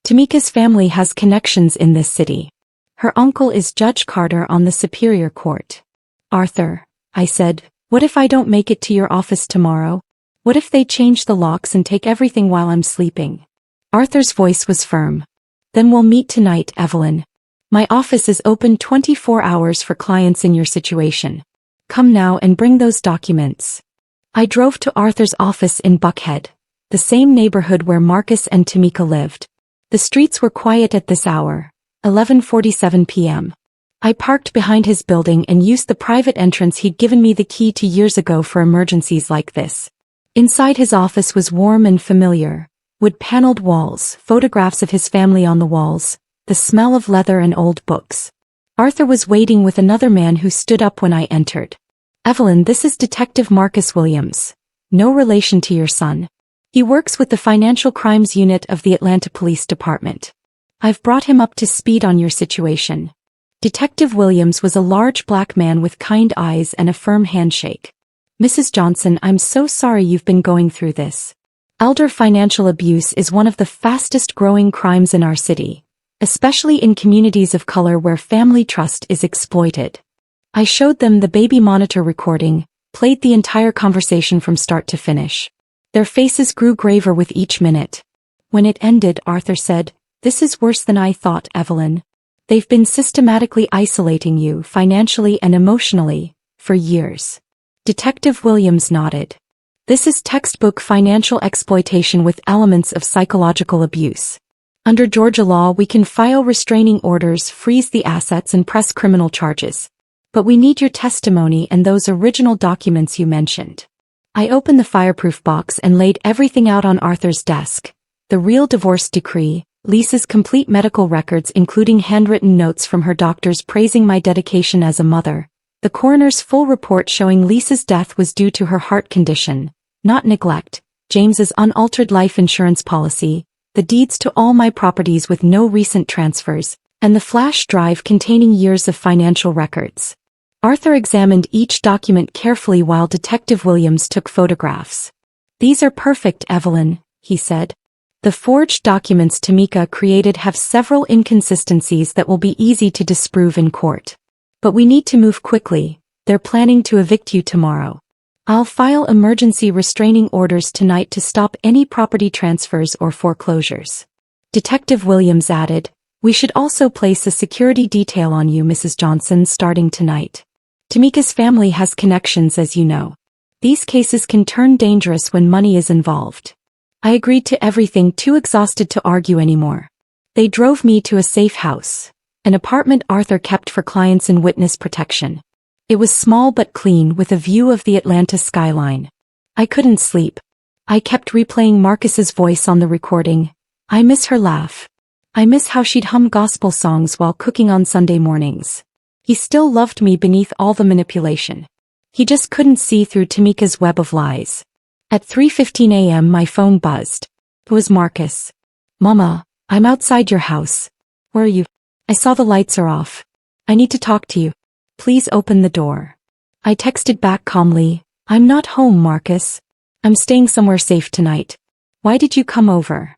Tamika's family has connections in this city. Her uncle is Judge Carter on the Superior Court. Arthur, I said, what if I don't make it to your office tomorrow? What if they change the locks and take everything while I'm sleeping? Arthur's voice was firm. Then we'll meet tonight, Evelyn. My office is open 24 hours for clients in your situation. Come now and bring those documents. I drove to Arthur's office in Buckhead, the same neighborhood where Marcus and Tamika lived. The streets were quiet at this hour, 11:47 p.m. I parked behind his building and used the private entrance he'd given me the key to years ago for emergencies like this. Inside his office was warm and familiar, wood-paneled walls, photographs of his family on the walls, the smell of leather and old books. Arthur was waiting with another man who stood up when I entered. Evelyn, this is Detective Marcus Williams. No relation to your son. He works with the Financial Crimes Unit of the Atlanta Police Department. I've brought him up to speed on your situation. Detective Williams was a large black man with kind eyes and a firm handshake. Mrs. Johnson, I'm so sorry you've been going through this. Elder financial abuse is one of the fastest growing crimes in our city, especially in communities of color where family trust is exploited. I showed them the baby monitor recording, played the entire conversation from start to finish. Their faces grew graver with each minute. When it ended, Arthur said, "This is worse than I thought, Evelyn. They've been systematically isolating you financially and emotionally for years." Detective Williams nodded. This is textbook financial exploitation with elements of psychological abuse. Under Georgia law, we can file restraining orders, freeze the assets, and press criminal charges. But we need your testimony and those original documents you mentioned. I opened the fireproof box and laid everything out on Arthur's desk. The real divorce decree, Lisa's complete medical records including handwritten notes from her doctors praising my dedication as a mother, the coroner's full report showing Lisa's death was due to her heart condition, not neglect, James's unaltered life insurance policy, the deeds to all my properties with no recent transfers, and the flash drive containing years of financial records. Arthur examined each document carefully while Detective Williams took photographs. "These are perfect, Evelyn," he said. "The forged documents Tamika created have several inconsistencies that will be easy to disprove in court. But we need to move quickly. They're planning to evict you tomorrow. I'll file emergency restraining orders tonight to stop any property transfers or foreclosures." Detective Williams added, "We should also place a security detail on you, Mrs. Johnson, starting tonight. Tamika's family has connections, as you know. These cases can turn dangerous when money is involved." I agreed to everything, too exhausted to argue anymore. They drove me to a safe house, an apartment Arthur kept for clients in witness protection. It was small but clean, with a view of the Atlanta skyline. I couldn't sleep. I kept replaying Marcus's voice on the recording. I miss her laugh. I miss how she'd hum gospel songs while cooking on Sunday mornings. He still loved me beneath all the manipulation. He just couldn't see through Tamika's web of lies. At 3:15 a.m. my phone buzzed. It was Marcus. "Mama, I'm outside your house. Where are you?" "I saw the lights are off. I need to talk to you. Please open the door." I texted back calmly, "I'm not home, Marcus. I'm staying somewhere safe tonight. Why did you come over?"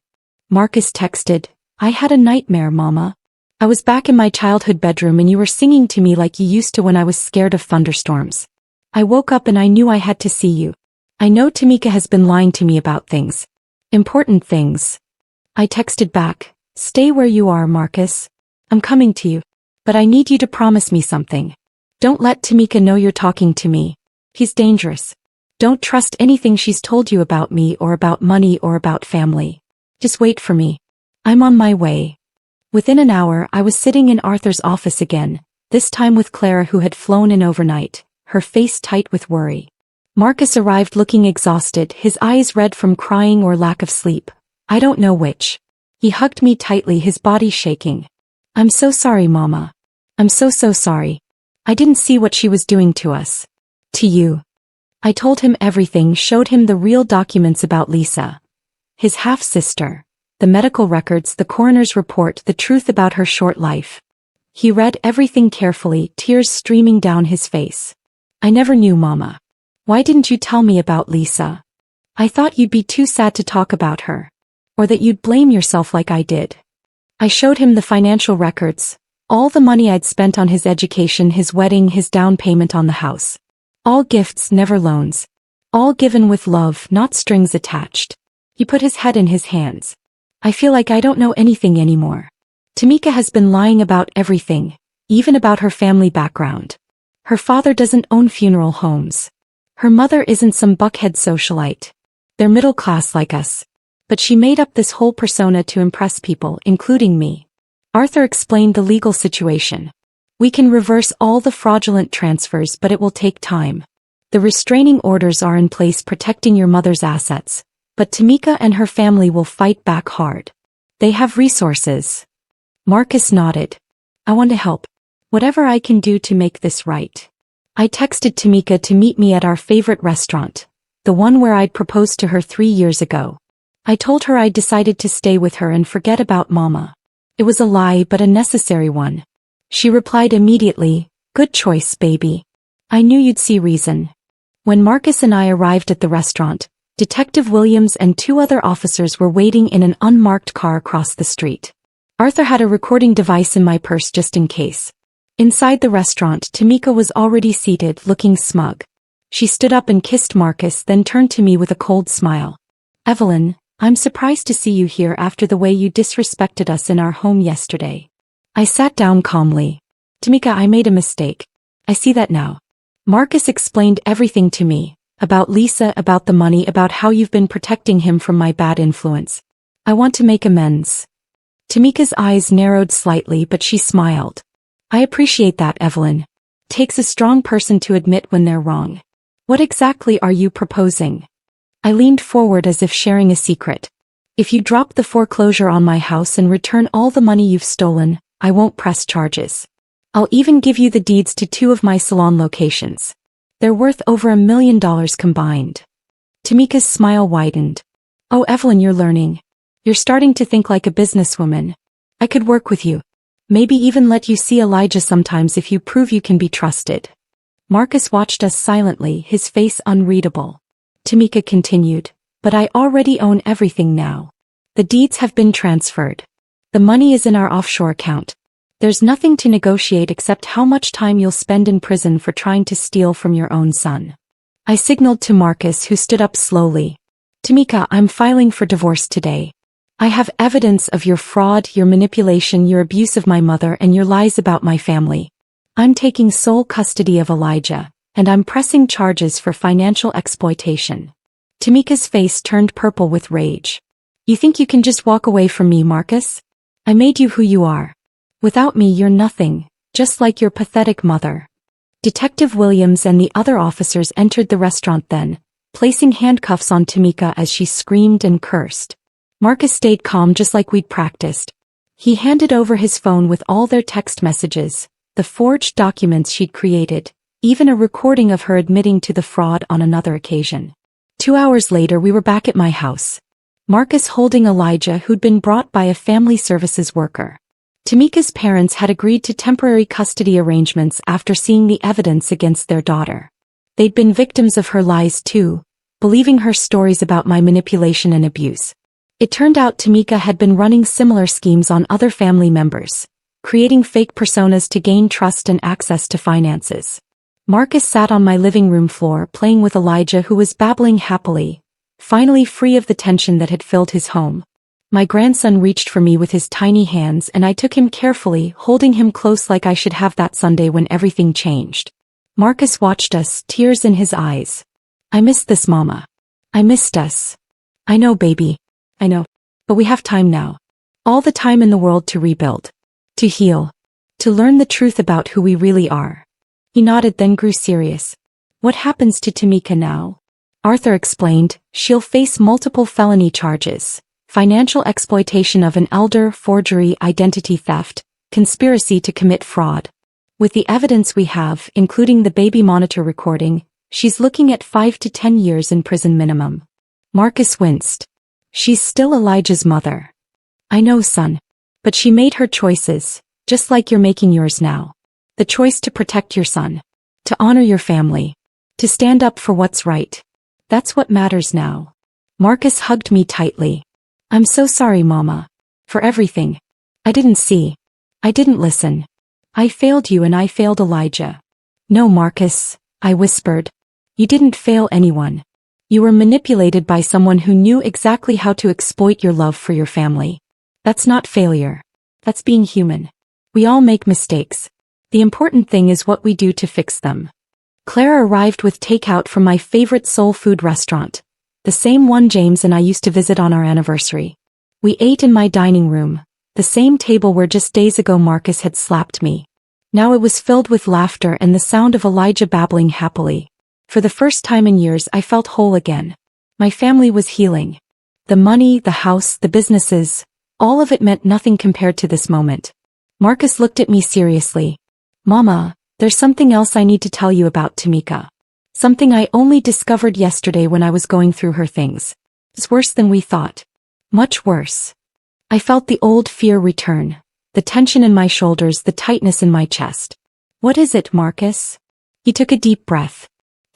Marcus texted, "I had a nightmare, Mama. I was back in my childhood bedroom and you were singing to me like you used to when I was scared of thunderstorms. I woke up and I knew I had to see you. I know Tamika has been lying to me about things. Important things." I texted back, "Stay where you are, Marcus. I'm coming to you. But I need you to promise me something. Don't let Tamika know you're talking to me. He's dangerous. Don't trust anything she's told you about me or about money or about family. Just wait for me. I'm on my way." Within an hour I was sitting in Arthur's office again, this time with Clara, who had flown in overnight, her face tight with worry. Marcus arrived looking exhausted, his eyes red from crying or lack of sleep. I don't know which. He hugged me tightly, his body shaking. "I'm so sorry, Mama. I'm so sorry. I didn't see what she was doing to us. To you." I told him everything, showed him the real documents about Lisa, his half-sister, the medical records, the coroner's report, the truth about her short life. He read everything carefully, tears streaming down his face. "I never knew, Mama. Why didn't you tell me about Lisa? I thought you'd be too sad to talk about her. Or that you'd blame yourself like I did." I showed him the financial records, all the money I'd spent on his education, his wedding, his down payment on the house. All gifts, never loans. All given with love, not strings attached. He put his head in his hands. "I feel like I don't know anything anymore. Tamika has been lying about everything, even about her family background. Her father doesn't own funeral homes. Her mother isn't some buckhead socialite. They're middle class like us. But she made up this whole persona to impress people, including me." Arthur explained the legal situation. "We can reverse all the fraudulent transfers, but it will take time. The restraining orders are in place protecting your mother's assets, but Tamika and her family will fight back hard. They have resources." Marcus nodded. "I want to help. Whatever I can do to make this right." I texted Tamika to meet me at our favorite restaurant, the one where I'd proposed to her 3 years ago. I told her I'd decided to stay with her and forget about Mama. It was a lie, but a necessary one. She replied immediately, "Good choice, baby. I knew you'd see reason." When Marcus and I arrived at the restaurant, Detective Williams and 2 other officers were waiting in an unmarked car across the street. Arthur had a recording device in my purse just in case. Inside the restaurant, Tamika was already seated, looking smug. She stood up and kissed Marcus, then turned to me with a cold smile. "Evelyn, I'm surprised to see you here after the way you disrespected us in our home yesterday." I sat down calmly. "Tamika, I made a mistake. I see that now." Marcus explained everything to me, about Lisa, about the money, about how you've been protecting him from my bad influence. "I want to make amends." Tamika's eyes narrowed slightly, but she smiled. "I appreciate that, Evelyn. Takes a strong person to admit when they're wrong. What exactly are you proposing?" I leaned forward as if sharing a secret. "If you drop the foreclosure on my house and return all the money you've stolen, I won't press charges. I'll even give you the deeds to 2 of my salon locations. They're worth over $1 million combined." Tamika's smile widened. "Oh, Evelyn, you're learning. You're starting to think like a businesswoman. I could work with you. Maybe even let you see Elijah sometimes if you prove you can be trusted. Marcus watched us silently, his face unreadable. Tamika continued, but I already own everything now. The deeds have been transferred. The money is in our offshore account. There's nothing to negotiate except how much time you'll spend in prison for trying to steal from your own son. I signaled to Marcus, who stood up slowly. Tamika, I'm filing for divorce today. I have evidence of your fraud, your manipulation, your abuse of my mother, and your lies about my family. I'm taking sole custody of Elijah, and I'm pressing charges for financial exploitation. Tamika's face turned purple with rage. You think you can just walk away from me, Marcus? I made you who you are. Without me, you're nothing, just like your pathetic mother. Detective Williams and the other officers entered the restaurant then, placing handcuffs on Tamika as she screamed and cursed. Marcus stayed calm just like we'd practiced. He handed over his phone with all their text messages, the forged documents she'd created, even a recording of her admitting to the fraud on another occasion. 2 hours later we were back at my house. Marcus holding Elijah, who'd been brought by a family services worker. Tamika's parents had agreed to temporary custody arrangements after seeing the evidence against their daughter. They'd been victims of her lies too, believing her stories about my manipulation and abuse. It turned out Tamika had been running similar schemes on other family members, creating fake personas to gain trust and access to finances. Marcus sat on my living room floor playing with Elijah, who was babbling happily, finally free of the tension that had filled his home. My grandson reached for me with his tiny hands and I took him carefully, holding him close like I should have that Sunday when everything changed. Marcus watched us, tears in his eyes. I missed this, Mama. I missed us. I know, baby. I know. But we have time now. All the time in the world to rebuild. To heal. To learn the truth about who we really are. He nodded, then grew serious. What happens to Tamika now? Arthur explained, she'll face multiple felony charges. Financial exploitation of an elder, forgery, identity theft, conspiracy to commit fraud. With the evidence we have, including the baby monitor recording, she's looking at 5 to 10 years in prison minimum. Marcus winced. She's still Elijah's mother. I know, son. But she made her choices, just like you're making yours now. The choice to protect your son. To honor your family. To stand up for what's right. That's what matters now. Marcus hugged me tightly. I'm so sorry, Mama. For everything. I didn't see. I didn't listen. I failed you and I failed Elijah. No, Marcus, I whispered. You didn't fail anyone. You were manipulated by someone who knew exactly how to exploit your love for your family. That's not failure. That's being human. We all make mistakes. The important thing is what we do to fix them. Clara arrived with takeout from my favorite soul food restaurant. The same one James and I used to visit on our anniversary. We ate in my dining room, the same table where just days ago Marcus had slapped me. Now it was filled with laughter and the sound of Elijah babbling happily. For the first time in years I felt whole again. My family was healing. The money, the house, the businesses, all of it meant nothing compared to this moment. Marcus looked at me seriously. Mama, there's something else I need to tell you about Tamika. Something I only discovered yesterday when I was going through her things. It's worse than we thought. Much worse. I felt the old fear return, the tension in my shoulders, the tightness in my chest. What is it, Marcus? He took a deep breath.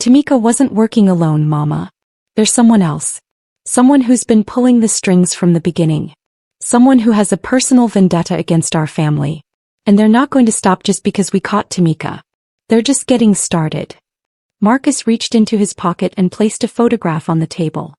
Tamika wasn't working alone, Mama. There's someone else. Someone who's been pulling the strings from the beginning. Someone who has a personal vendetta against our family. And they're not going to stop just because we caught Tamika. They're just getting started. Marcus reached into his pocket and placed a photograph on the table.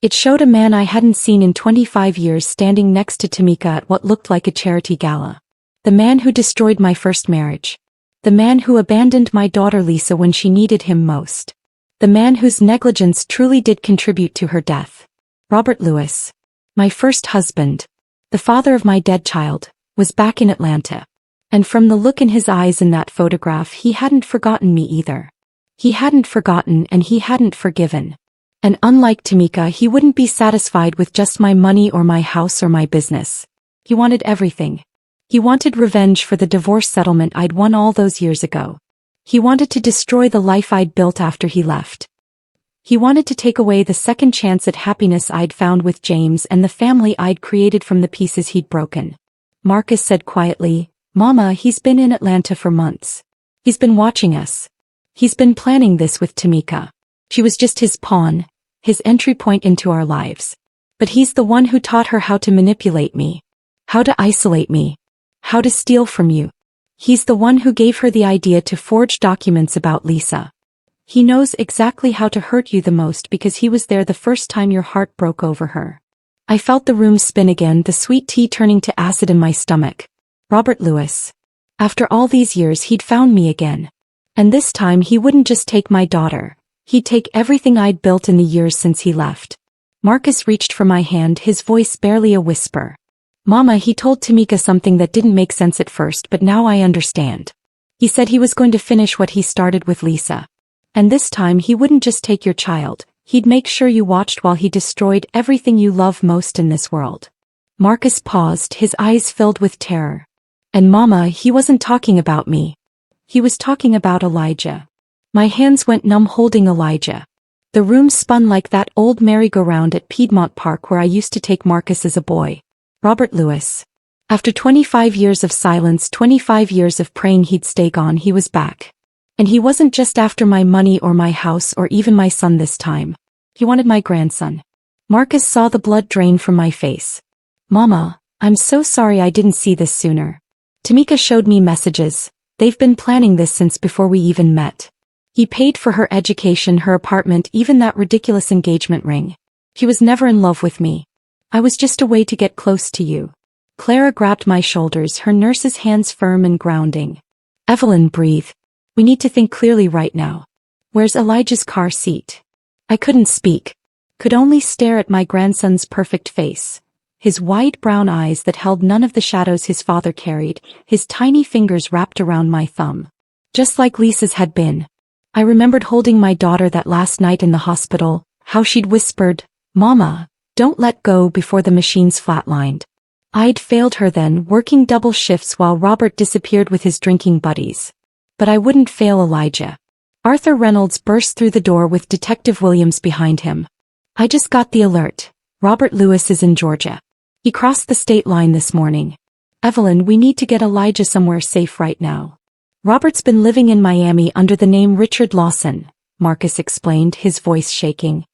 It showed a man I hadn't seen in 25 years standing next to Tamika at what looked like a charity gala. The man who destroyed my first marriage. The man who abandoned my daughter Lisa when she needed him most. The man whose negligence truly did contribute to her death. Robert Lewis. My first husband. The father of my dead child, was back in Atlanta. And from the look in his eyes in that photograph, he hadn't forgotten me either. He hadn't forgotten and he hadn't forgiven. And unlike Tamika, he wouldn't be satisfied with just my money or my house or my business. He wanted everything. He wanted revenge for the divorce settlement I'd won all those years ago. He wanted to destroy the life I'd built after he left. He wanted to take away the second chance at happiness I'd found with James and the family I'd created from the pieces he'd broken. Marcus said quietly, "Mama, he's been in Atlanta for months. He's been watching us. He's been planning this with Tamika. She was just his pawn, his entry point into our lives. But he's the one who taught her how to manipulate me, how to isolate me, how to steal from you. He's the one who gave her the idea to forge documents about Lisa. He knows exactly how to hurt you the most because he was there the first time your heart broke over her." I felt the room spin again, the sweet tea turning to acid in my stomach. Robert Louis. After all these years he'd found me again. And this time he wouldn't just take my daughter. He'd take everything I'd built in the years since he left. Marcus reached for my hand, his voice barely a whisper. "Mama, he told Tamika something that didn't make sense at first, but now I understand. He said he was going to finish what he started with Lisa. And this time he wouldn't just take your child, he'd make sure you watched while he destroyed everything you love most in this world." Marcus paused, his eyes filled with terror. "And Mama, he wasn't talking about me. He was talking about Elijah." My hands went numb holding Elijah. The room spun like that old merry-go-round at Piedmont Park where I used to take Marcus as a boy. Robert Louis. After 25 years of silence, 25 years of praying he'd stay gone, he was back. And he wasn't just after my money or my house or even my son this time. He wanted my grandson. Marcus saw the blood drain from my face. "Mama, I'm so sorry I didn't see this sooner. Tamika showed me messages. They've been planning this since before we even met. He paid for her education, her apartment, even that ridiculous engagement ring. He was never in love with me. I was just a way to get close to you." Clara grabbed my shoulders, her nurse's hands firm and grounding. "Evelyn, breathe. We need to think clearly right now. Where's Elijah's car seat?" I couldn't speak. Could only stare at my grandson's perfect face. His wide brown eyes that held none of the shadows his father carried, his tiny fingers wrapped around my thumb. Just like Lisa's had been. I remembered holding my daughter that last night in the hospital, how she'd whispered, "Mama, don't let go," before the machines flatlined. I'd failed her then, working double shifts while Robert disappeared with his drinking buddies. But I wouldn't fail Elijah. Arthur Reynolds burst through the door with Detective Williams behind him. "I just got the alert. Robert Louis is in Georgia. He crossed the state line this morning. Evelyn, we need to get Elijah somewhere safe right now. Robert's been living in Miami under the name Richard Lawson," Marcus explained, his voice shaking.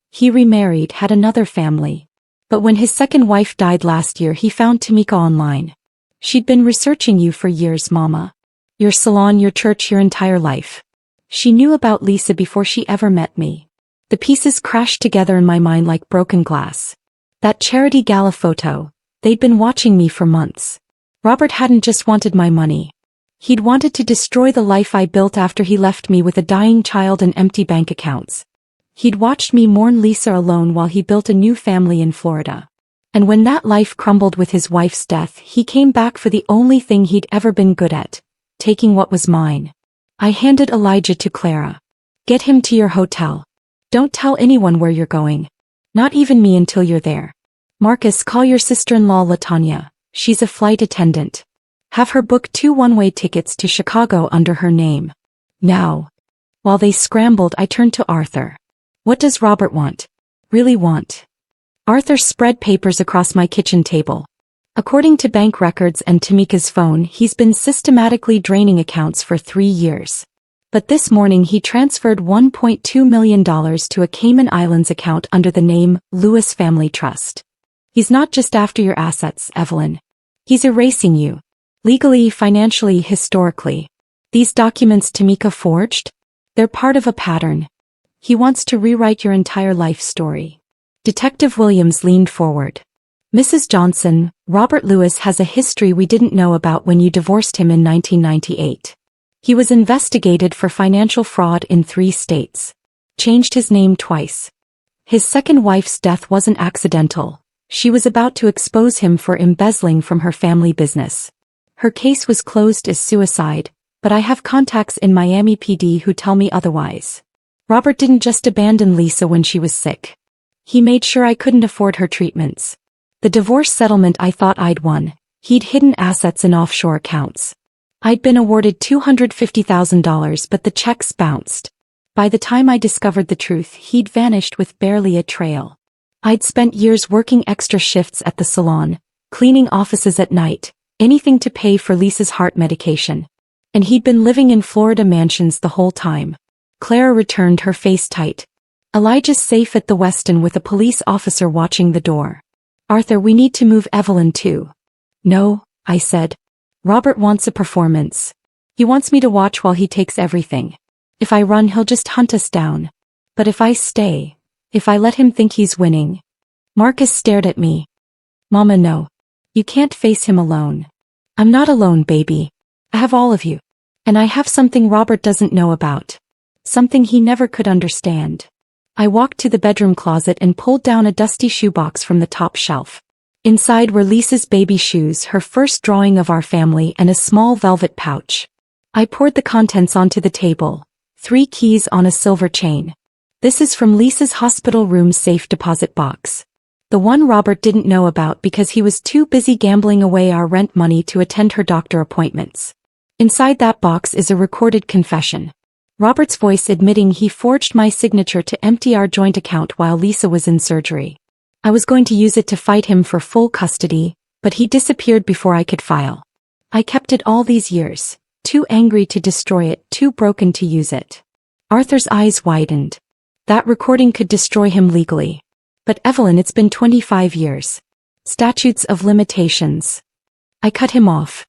"He remarried, had another family. But when his second wife died last year, he found Tamika online. She'd been researching you for years, Mama. Your salon, your church, your entire life. She knew about Lisa before she ever met me." The pieces crashed together in my mind like broken glass. That charity gala photo. They'd been watching me for months. Robert hadn't just wanted my money. He'd wanted to destroy the life I built after he left me with a dying child and empty bank accounts. He'd watched me mourn Lisa alone while he built a new family in Florida. And when that life crumbled with his wife's death, he came back for the only thing he'd ever been good at. Taking what was mine. I handed Elijah to Clara. "Get him to your hotel. Don't tell anyone where you're going. Not even me until you're there. Marcus, call your sister-in-law LaTanya. She's a flight attendant. Have her book 2 one-way tickets to Chicago under her name. Now." While they scrambled, I turned to Arthur. "What does Robert want? Really want?" Arthur spread papers across my kitchen table. According to bank records and Tamika's phone, he's been systematically draining accounts for 3 years. But this morning he transferred $1.2 million to a Cayman Islands account under the name Louis Family Trust. He's not just after your assets, Evelyn. He's erasing you. Legally, financially, historically. These documents Tamika forged? They're part of a pattern. He wants to rewrite your entire life story. Detective Williams leaned forward. "Mrs. Johnson, Robert Louis has a history we didn't know about when you divorced him in 1998. He was investigated for financial fraud in 3 states. Changed his name twice. His second wife's death wasn't accidental. She was about to expose him for embezzling from her family business. Her case was closed as suicide, but I have contacts in Miami PD who tell me otherwise. Robert didn't just abandon Lisa when she was sick. He made sure I couldn't afford her treatments. The divorce settlement I thought I'd won, he'd hidden assets in offshore accounts. I'd been awarded $250,000 but the checks bounced. By the time I discovered the truth, he'd vanished with barely a trail. I'd spent years working extra shifts at the salon, cleaning offices at night, anything to pay for Lisa's heart medication. And he'd been living in Florida mansions the whole time. Clara returned, her face tight. Elijah's safe at the Westin with a police officer watching the door. Arthur, we need to move Evelyn too. No, I said. Robert wants a performance. He wants me to watch while he takes everything. If I run, he'll just hunt us down. But if I stay, if I let him think he's winning. Marcus stared at me. Mama, no. You can't face him alone. I'm not alone, baby. I have all of you. And I have something Robert doesn't know about. Something he never could understand. I walked to the bedroom closet and pulled down a dusty shoebox from the top shelf. Inside were Lisa's baby shoes, her first drawing of our family, and a small velvet pouch. I poured the contents onto the table. 3 keys on a silver chain. This is from Lisa's hospital room safe deposit box. The one Robert didn't know about because he was too busy gambling away our rent money to attend her doctor appointments. Inside that box is a recorded confession. Robert's voice admitting he forged my signature to empty our joint account while Lisa was in surgery. I was going to use it to fight him for full custody, but he disappeared before I could file. I kept it all these years, too angry to destroy it, too broken to use it. Arthur's eyes widened. That recording could destroy him legally. But Evelyn, it's been 25 years. Statutes of limitations. I cut him off.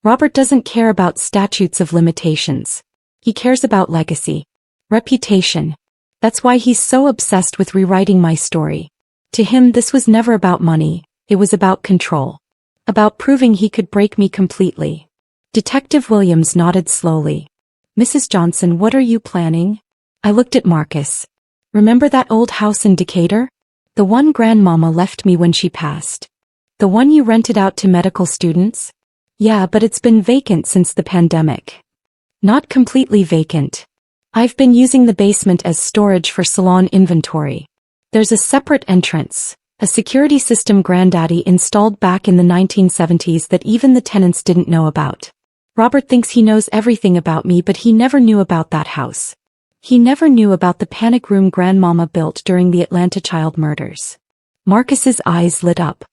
Robert doesn't care about statutes of limitations. He cares about legacy. Reputation. That's why he's so obsessed with rewriting my story. To him, this was never about money, it was about control. About proving he could break me completely. Detective Williams nodded slowly. Mrs. Johnson, what are you planning? I looked at Marcus. Remember that old house in Decatur? The one Grandmama left me when she passed. The one you rented out to medical students? Yeah, but it's been vacant since the pandemic. Not completely vacant. I've been using the basement as storage for salon inventory. There's a separate entrance, a security system Granddaddy installed back in the 1970s that even the tenants didn't know about. Robert thinks he knows everything about me, but he never knew about that house. He never knew about the panic room Grandmama built during the Atlanta child murders. Marcus's eyes lit up.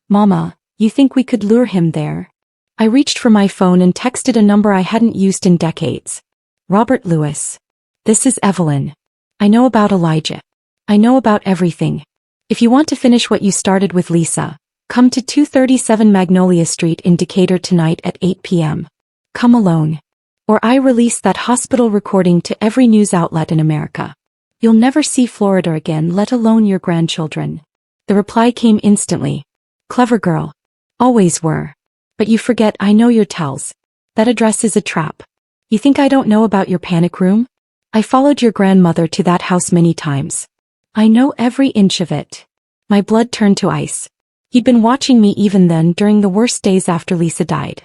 Mama, you think we could lure him there? I reached for my phone and texted a number I hadn't used in decades. Robert Lewis. This is Evelyn. I know about Elijah. I know about everything. If you want to finish what you started with Lisa, come to 237 Magnolia Street in Decatur tonight at 8 p.m. Come alone. Or I release that hospital recording to every news outlet in America. You'll never see Florida again, let alone your grandchildren. The reply came instantly. Clever girl. Always were. But you forget, I know your tells. That address is a trap. You think I don't know about your panic room? I followed your grandmother to that house many times. I know every inch of it. My blood turned to ice. He'd been watching me even then during the worst days after Lisa died.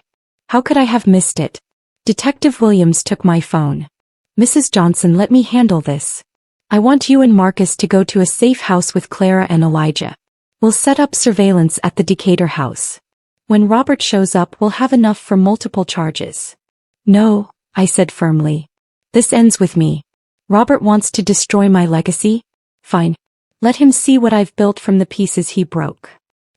How could I have missed it? Detective Williams took my phone. Mrs. Johnson, let me handle this. I want you and Marcus to go to a safe house with Clara and Elijah. We'll set up surveillance at the Decatur house. When Robert shows up, we'll have enough for multiple charges. No, I said firmly. This ends with me. Robert wants to destroy my legacy? Fine. Let him see what I've built from the pieces he broke.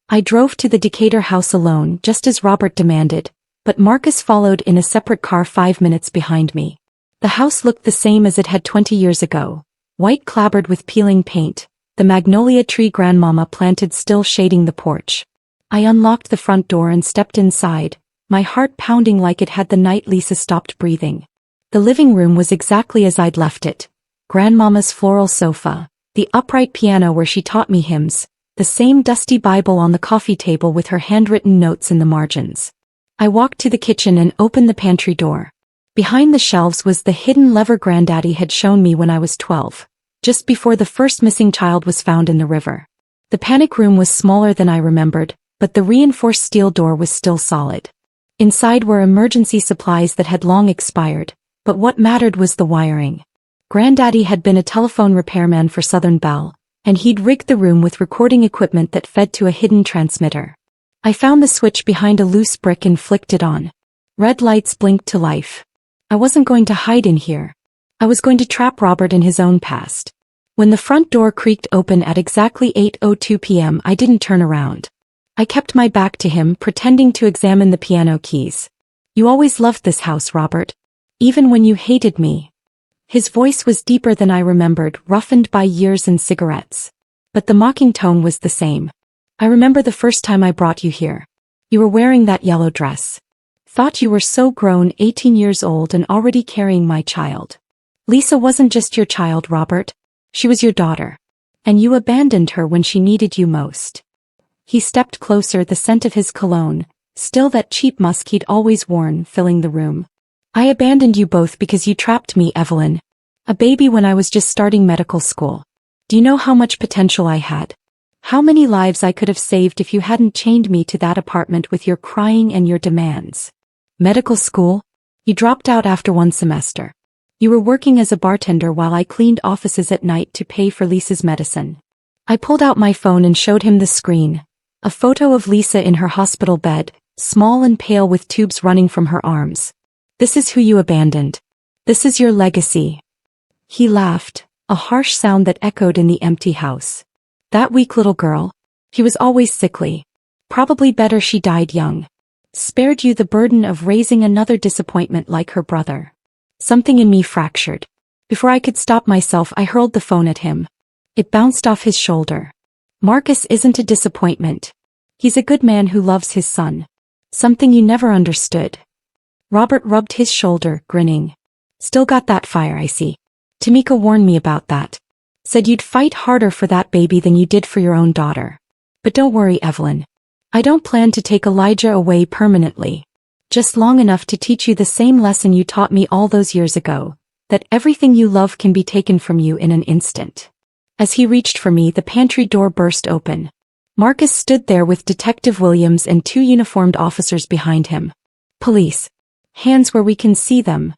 I drove to the Decatur house alone, just as Robert demanded, but Marcus followed in a separate car 5 minutes behind me. The house looked the same as it had 20 years ago, white clapboard with peeling paint, the magnolia tree Grandmama planted still shading the porch. I unlocked the front door and stepped inside, my heart pounding like it had the night Lisa stopped breathing. The living room was exactly as I'd left it. Grandmama's floral sofa, the upright piano where she taught me hymns, the same dusty Bible on the coffee table with her handwritten notes in the margins. I walked to the kitchen and opened the pantry door. Behind the shelves was the hidden lever Granddaddy had shown me when I was 12, just before the first missing child was found in the river. The panic room was smaller than I remembered, but the reinforced steel door was still solid. Inside were emergency supplies that had long expired, but what mattered was the wiring. Granddaddy had been a telephone repairman for Southern Bell, and he'd rigged the room with recording equipment that fed to a hidden transmitter. I found the switch behind a loose brick and flicked it on. Red lights blinked to life. I wasn't going to hide in here. I was going to trap Robert in his own past. When the front door creaked open at exactly 8:02 p.m., I didn't turn around. I kept my back to him, pretending to examine the piano keys. You always loved this house, Robert. Even when you hated me. His voice was deeper than I remembered, roughened by years and cigarettes. But the mocking tone was the same. I remember the first time I brought you here. You were wearing that yellow dress. Thought you were so grown, 18 years old and already carrying my child. Lisa wasn't just your child, Robert. She was your daughter. And you abandoned her when she needed you most. He stepped closer, the scent of his cologne, still that cheap musk he'd always worn, filling the room. I abandoned you both because you trapped me, Evelyn. A baby when I was just starting medical school. Do you know how much potential I had? How many lives I could have saved if you hadn't chained me to that apartment with your crying and your demands? Medical school? You dropped out after one semester. You were working as a bartender while I cleaned offices at night to pay for Lisa's medicine. I pulled out my phone and showed him the screen. A photo of Lisa in her hospital bed, small and pale with tubes running from her arms. This is who you abandoned. This is your legacy. He laughed, a harsh sound that echoed in the empty house. That weak little girl. He was always sickly. Probably better she died young. Spared you the burden of raising another disappointment like her brother. Something in me fractured. Before I could stop myself, I hurled the phone at him. It bounced off his shoulder. Marcus isn't a disappointment. He's a good man who loves his son. Something you never understood. Robert rubbed his shoulder, grinning. Still got that fire, I see. Tamika warned me about that. Said you'd fight harder for that baby than you did for your own daughter. But don't worry, Evelyn. I don't plan to take Elijah away permanently. Just long enough to teach you the same lesson you taught me all those years ago, that everything you love can be taken from you in an instant. As he reached for me, the pantry door burst open. Marcus stood there with Detective Williams and 2 uniformed officers behind him. Police. Hands where we can see them.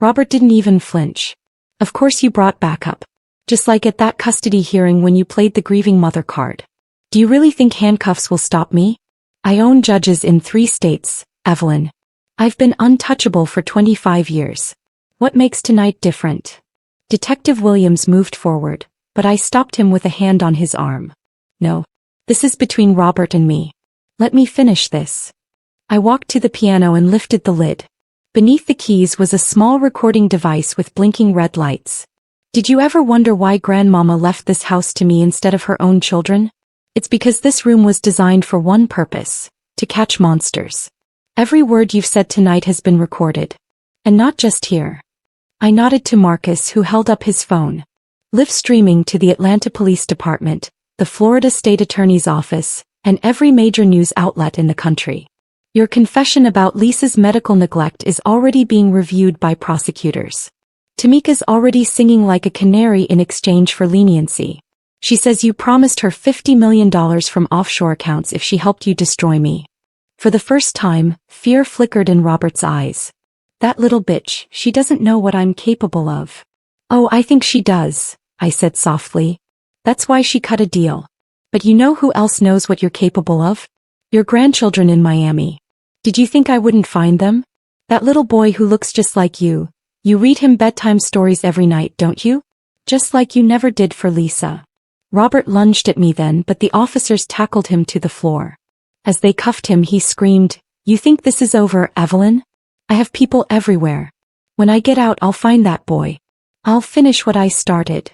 Robert didn't even flinch. Of course you brought backup. Just like at that custody hearing when you played the grieving mother card. Do you really think handcuffs will stop me? I own judges in 3 states, Evelyn. I've been untouchable for 25 years. What makes tonight different? Detective Williams moved forward, but I stopped him with a hand on his arm. No. This is between Robert and me. Let me finish this. I walked to the piano and lifted the lid. Beneath the keys was a small recording device with blinking red lights. Did you ever wonder why Grandmama left this house to me instead of her own children? It's because this room was designed for one purpose, to catch monsters. Every word you've said tonight has been recorded. And not just here. I nodded to Marcus, who held up his phone. Live streaming to the Atlanta Police Department, the Florida State Attorney's Office, and every major news outlet in the country. Your confession about Lisa's medical neglect is already being reviewed by prosecutors. Tamika's already singing like a canary in exchange for leniency. She says you promised her $50 million from offshore accounts if she helped you destroy me. For the first time, fear flickered in Robert's eyes. That little bitch, she doesn't know what I'm capable of. Oh, I think she does, I said softly. That's why she cut a deal. But you know who else knows what you're capable of? Your grandchildren in Miami. Did you think I wouldn't find them? That little boy who looks just like you. You read him bedtime stories every night, don't you? Just like you never did for Lisa. Robert lunged at me then, but the officers tackled him to the floor. As they cuffed him, he screamed, "You think this is over, Evelyn? I have people everywhere. When I get out, I'll find that boy. I'll finish what I started."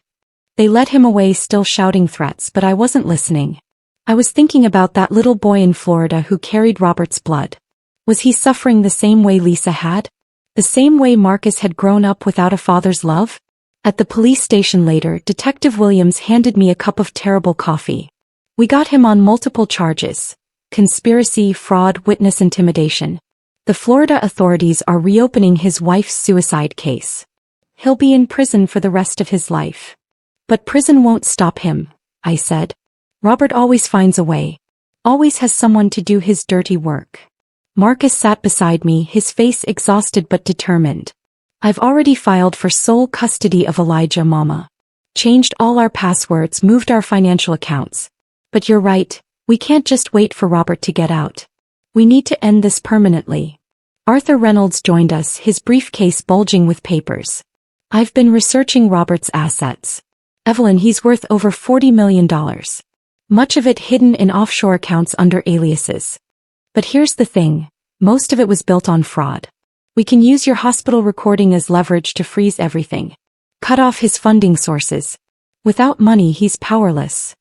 They led him away, still shouting threats, but I wasn't listening. I was thinking about that little boy in Florida who carried Robert's blood. Was he suffering the same way Lisa had? The same way Marcus had grown up without a father's love? At the police station later, Detective Williams handed me a cup of terrible coffee. We got him on multiple charges. Conspiracy, fraud, witness intimidation. The Florida authorities are reopening his wife's suicide case. He'll be in prison for the rest of his life. But prison won't stop him, I said. Robert always finds a way. Always has someone to do his dirty work. Marcus sat beside me, his face exhausted but determined. I've already filed for sole custody of Elijah, Mama. Changed all our passwords, moved our financial accounts. But you're right, we can't just wait for Robert to get out. We need to end this permanently. Arthur Reynolds joined us, his briefcase bulging with papers. I've been researching Robert's assets. Evelyn, he's worth over $40 million. Much of it hidden in offshore accounts under aliases. But here's the thing. Most of it was built on fraud. We can use your hospital recording as leverage to freeze everything. Cut off his funding sources. Without money, he's powerless.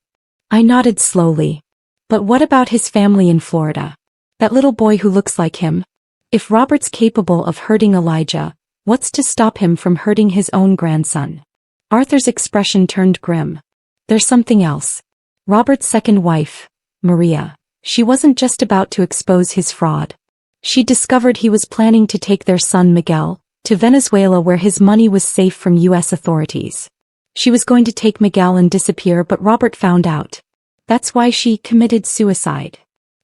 I nodded slowly. But what about his family in Florida? That little boy who looks like him? If Robert's capable of hurting Elijah, what's to stop him from hurting his own grandson? Arthur's expression turned grim. There's something else. Robert's second wife, Maria. She wasn't just about to expose his fraud. She discovered he was planning to take their son Miguel to Venezuela, where his money was safe from U.S. authorities. She was going to take Miguel and disappear, but Robert found out. That's why she committed suicide.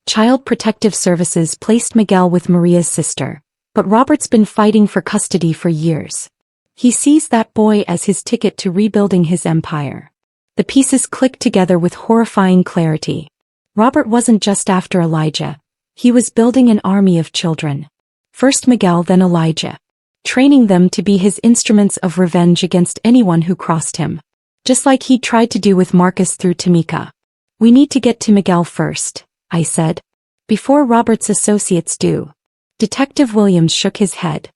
Child Protective Services placed Miguel with Maria's sister, but Robert's been fighting for custody for years. He sees that boy as his ticket to rebuilding his empire. The pieces clicked together with horrifying clarity. Robert wasn't just after Elijah. He was building an army of children. First Miguel, then Elijah. Training them to be his instruments of revenge against anyone who crossed him. Just like he tried to do with Marcus through Tamika. We need to get to Miguel first, I said. Before Robert's associates do. Detective Williams shook his head.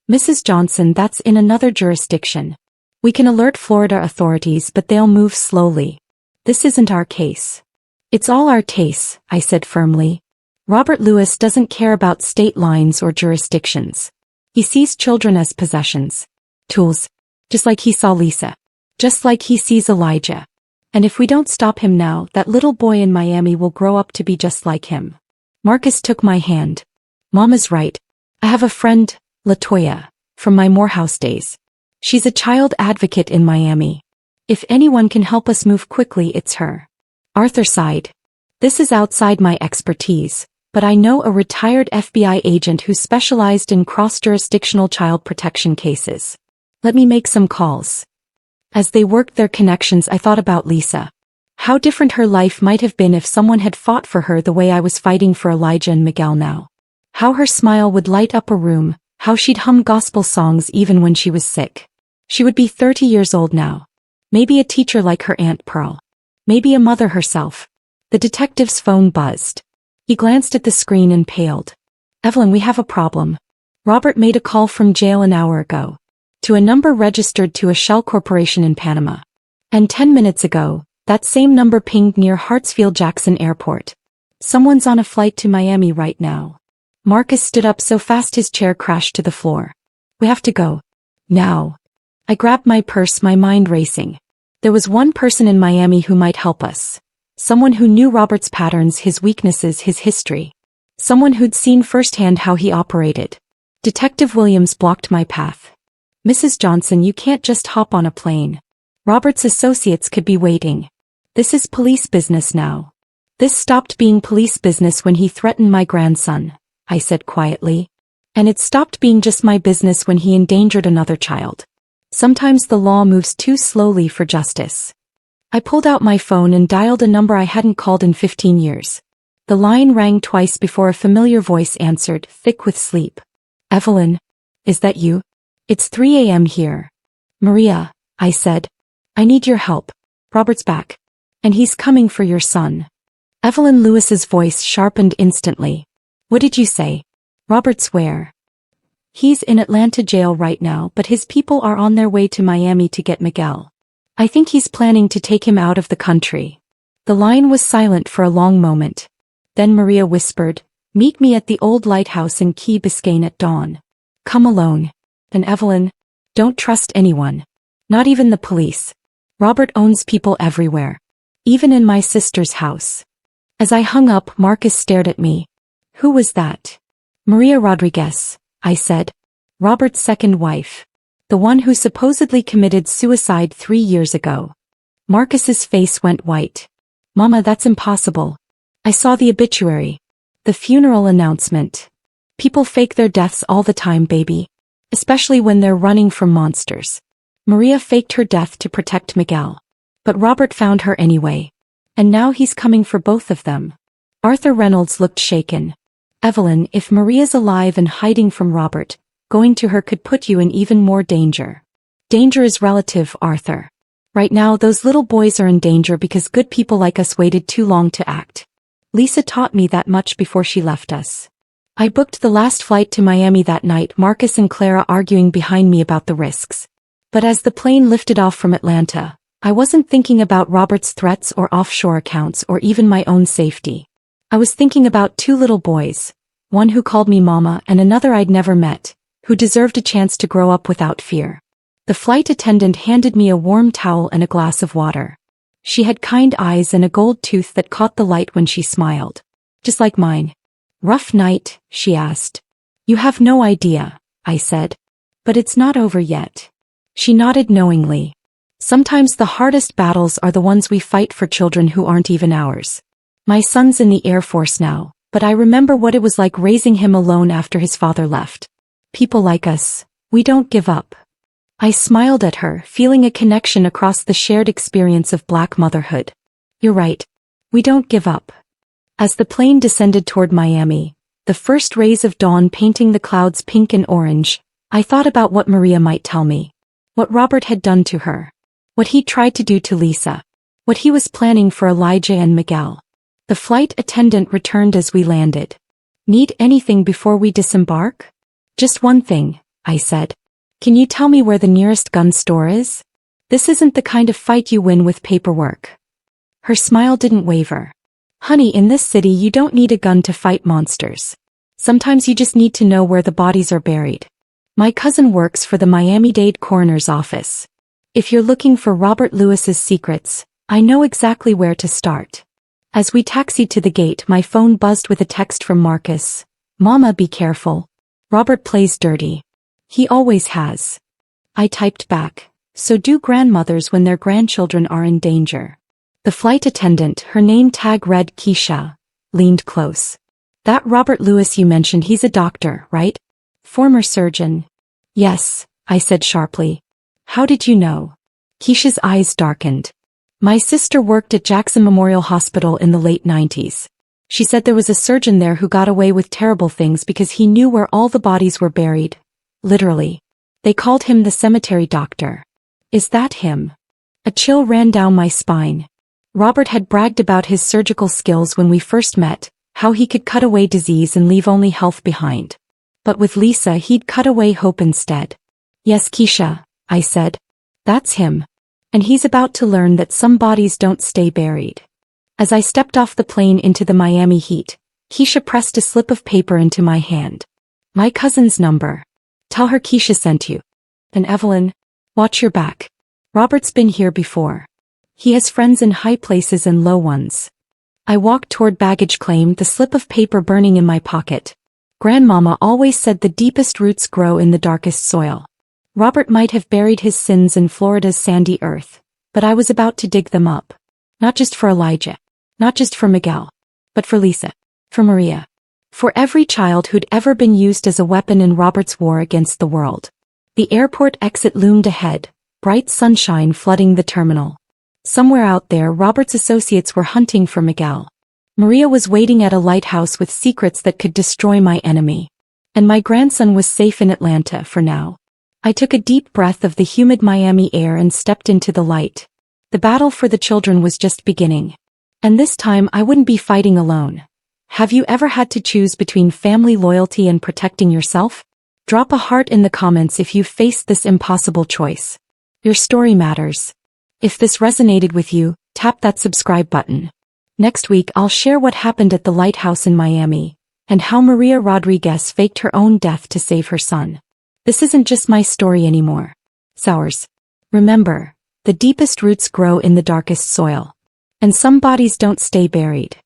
Mrs. Johnson, that's in another jurisdiction. We can alert Florida authorities, but they'll move slowly. This isn't our case. It's all our case, I said firmly. Robert Lewis doesn't care about state lines or jurisdictions. He sees children as possessions. Tools. Just like he saw Lisa. Just like he sees Elijah. And if we don't stop him now, that little boy in Miami will grow up to be just like him. Marcus took my hand. Mama's right. I have a friend, LaToya, from my Morehouse days. She's a child advocate in Miami. If anyone can help us move quickly, it's her. Arthur sighed. This is outside my expertise, but I know a retired FBI agent who specialized in cross-jurisdictional child protection cases. Let me make some calls. As they worked their connections, I thought about Lisa. How different her life might have been if someone had fought for her the way I was fighting for Elijah and Miguel now. How her smile would light up a room, how she'd hum gospel songs even when she was sick. She would be 30 years old now. Maybe a teacher like her Aunt Pearl. Maybe a mother herself. The detective's phone buzzed. He glanced at the screen and paled. Evelyn, we have a problem. Robert made a call from jail an hour ago. To a number registered to a shell corporation in Panama. And 10 minutes ago, that same number pinged near Hartsfield-Jackson Airport. Someone's on a flight to Miami right now. Marcus stood up so fast his chair crashed to the floor. We have to go. Now. I grabbed my purse, my mind racing. There was one person in Miami who might help us. Someone who knew Robert's patterns, his weaknesses, his history. Someone who'd seen firsthand how he operated. Detective Williams blocked my path. Mrs. Johnson, you can't just hop on a plane. Robert's associates could be waiting. This is police business now. This stopped being police business when he threatened my grandson, I said quietly. And it stopped being just my business when he endangered another child. Sometimes the law moves too slowly for justice. I pulled out my phone and dialed a number I hadn't called in 15 years. The line rang twice before a familiar voice answered, thick with sleep. Evelyn, is that you? It's 3 a.m. here. Maria, I said. I need your help. Robert's back. And he's coming for your son. Evelyn Lewis's voice sharpened instantly. What did you say? Robert's where? He's in Atlanta jail right now, but his people are on their way to Miami to get Miguel. I think he's planning to take him out of the country. The line was silent for a long moment. Then Maria whispered, meet me at the old lighthouse in Key Biscayne at dawn. Come alone. And Evelyn, don't trust anyone. Not even the police. Robert owns people everywhere. Even in my sister's house. As I hung up, Marcus stared at me. Who was that? Maria Rodriguez, I said. Robert's second wife. The one who supposedly committed suicide 3 years ago. Marcus's face went white. Mama, that's impossible. I saw the obituary. The funeral announcement. People fake their deaths all the time, baby. Especially when they're running from monsters. Maria faked her death to protect Miguel. But Robert found her anyway. And now he's coming for both of them. Arthur Reynolds looked shaken. Evelyn, if Maria's alive and hiding from Robert, going to her could put you in even more danger. Danger is relative, Arthur. Right now those little boys are in danger because good people like us waited too long to act. Lisa taught me that much before she left us. I booked the last flight to Miami that night, Marcus and Clara arguing behind me about the risks. But as the plane lifted off from Atlanta, I wasn't thinking about Robert's threats or offshore accounts or even my own safety. I was thinking about two little boys, one who called me Mama and another I'd never met, who deserved a chance to grow up without fear. The flight attendant handed me a warm towel and a glass of water. She had kind eyes and a gold tooth that caught the light when she smiled. Just like mine. Rough night, she asked. You have no idea, I said. But it's not over yet. She nodded knowingly. Sometimes the hardest battles are the ones we fight for children who aren't even ours. My son's in the Air Force now, but I remember what it was like raising him alone after his father left. People like us, we don't give up. I smiled at her, feeling a connection across the shared experience of Black motherhood. You're right. We don't give up. As the plane descended toward Miami, the first rays of dawn painting the clouds pink and orange, I thought about what Maria might tell me. What Robert had done to her. What he tried to do to Lisa. What he was planning for Elijah and Miguel. The flight attendant returned as we landed. Need anything before we disembark? Just one thing, I said. Can you tell me where the nearest gun store is? This isn't the kind of fight you win with paperwork. Her smile didn't waver. Honey, in this city you don't need a gun to fight monsters. Sometimes you just need to know where the bodies are buried. My cousin works for the Miami-Dade coroner's office. If you're looking for Robert Lewis's secrets, I know exactly where to start. As we taxied to the gate, my phone buzzed with a text from Marcus. Mama, be careful. Robert plays dirty. He always has. I typed back. So do grandmothers when their grandchildren are in danger. The flight attendant, her name tag read Keisha, leaned close. That Robert Lewis you mentioned, he's a doctor, right? Former surgeon. Yes, I said sharply. How did you know? Keisha's eyes darkened. My sister worked at Jackson Memorial Hospital in the late 90s. She said there was a surgeon there who got away with terrible things because he knew where all the bodies were buried. Literally. They called him the cemetery doctor. Is that him? A chill ran down my spine. Robert had bragged about his surgical skills when we first met, how he could cut away disease and leave only health behind. But with Lisa he'd cut away hope instead. Yes, Keisha, I said. That's him. And he's about to learn that some bodies don't stay buried. As I stepped off the plane into the Miami heat, Keisha pressed a slip of paper into my hand. My cousin's number. Tell her Keisha sent you. And Evelyn, watch your back. Robert's been here before. He has friends in high places and low ones. I walked toward baggage claim, the slip of paper burning in my pocket. Grandmama always said the deepest roots grow in the darkest soil. Robert might have buried his sins in Florida's sandy earth, but I was about to dig them up. Not just for Elijah. Not just for Miguel. But for Lisa. For Maria. For every child who'd ever been used as a weapon in Robert's war against the world. The airport exit loomed ahead, bright sunshine flooding the terminal. Somewhere out there Robert's associates were hunting for Miguel. Maria was waiting at a lighthouse with secrets that could destroy my enemy. And my grandson was safe in Atlanta for now. I took a deep breath of the humid Miami air and stepped into the light. The battle for the children was just beginning. And this time I wouldn't be fighting alone. Have you ever had to choose between family loyalty and protecting yourself? Drop a heart in the comments if you've faced this impossible choice. Your story matters. If this resonated with you, tap that subscribe button. Next week I'll share what happened at the lighthouse in Miami, and how Maria Rodriguez faked her own death to save her son. This isn't just my story anymore. It's ours. Remember, the deepest roots grow in the darkest soil. And some bodies don't stay buried.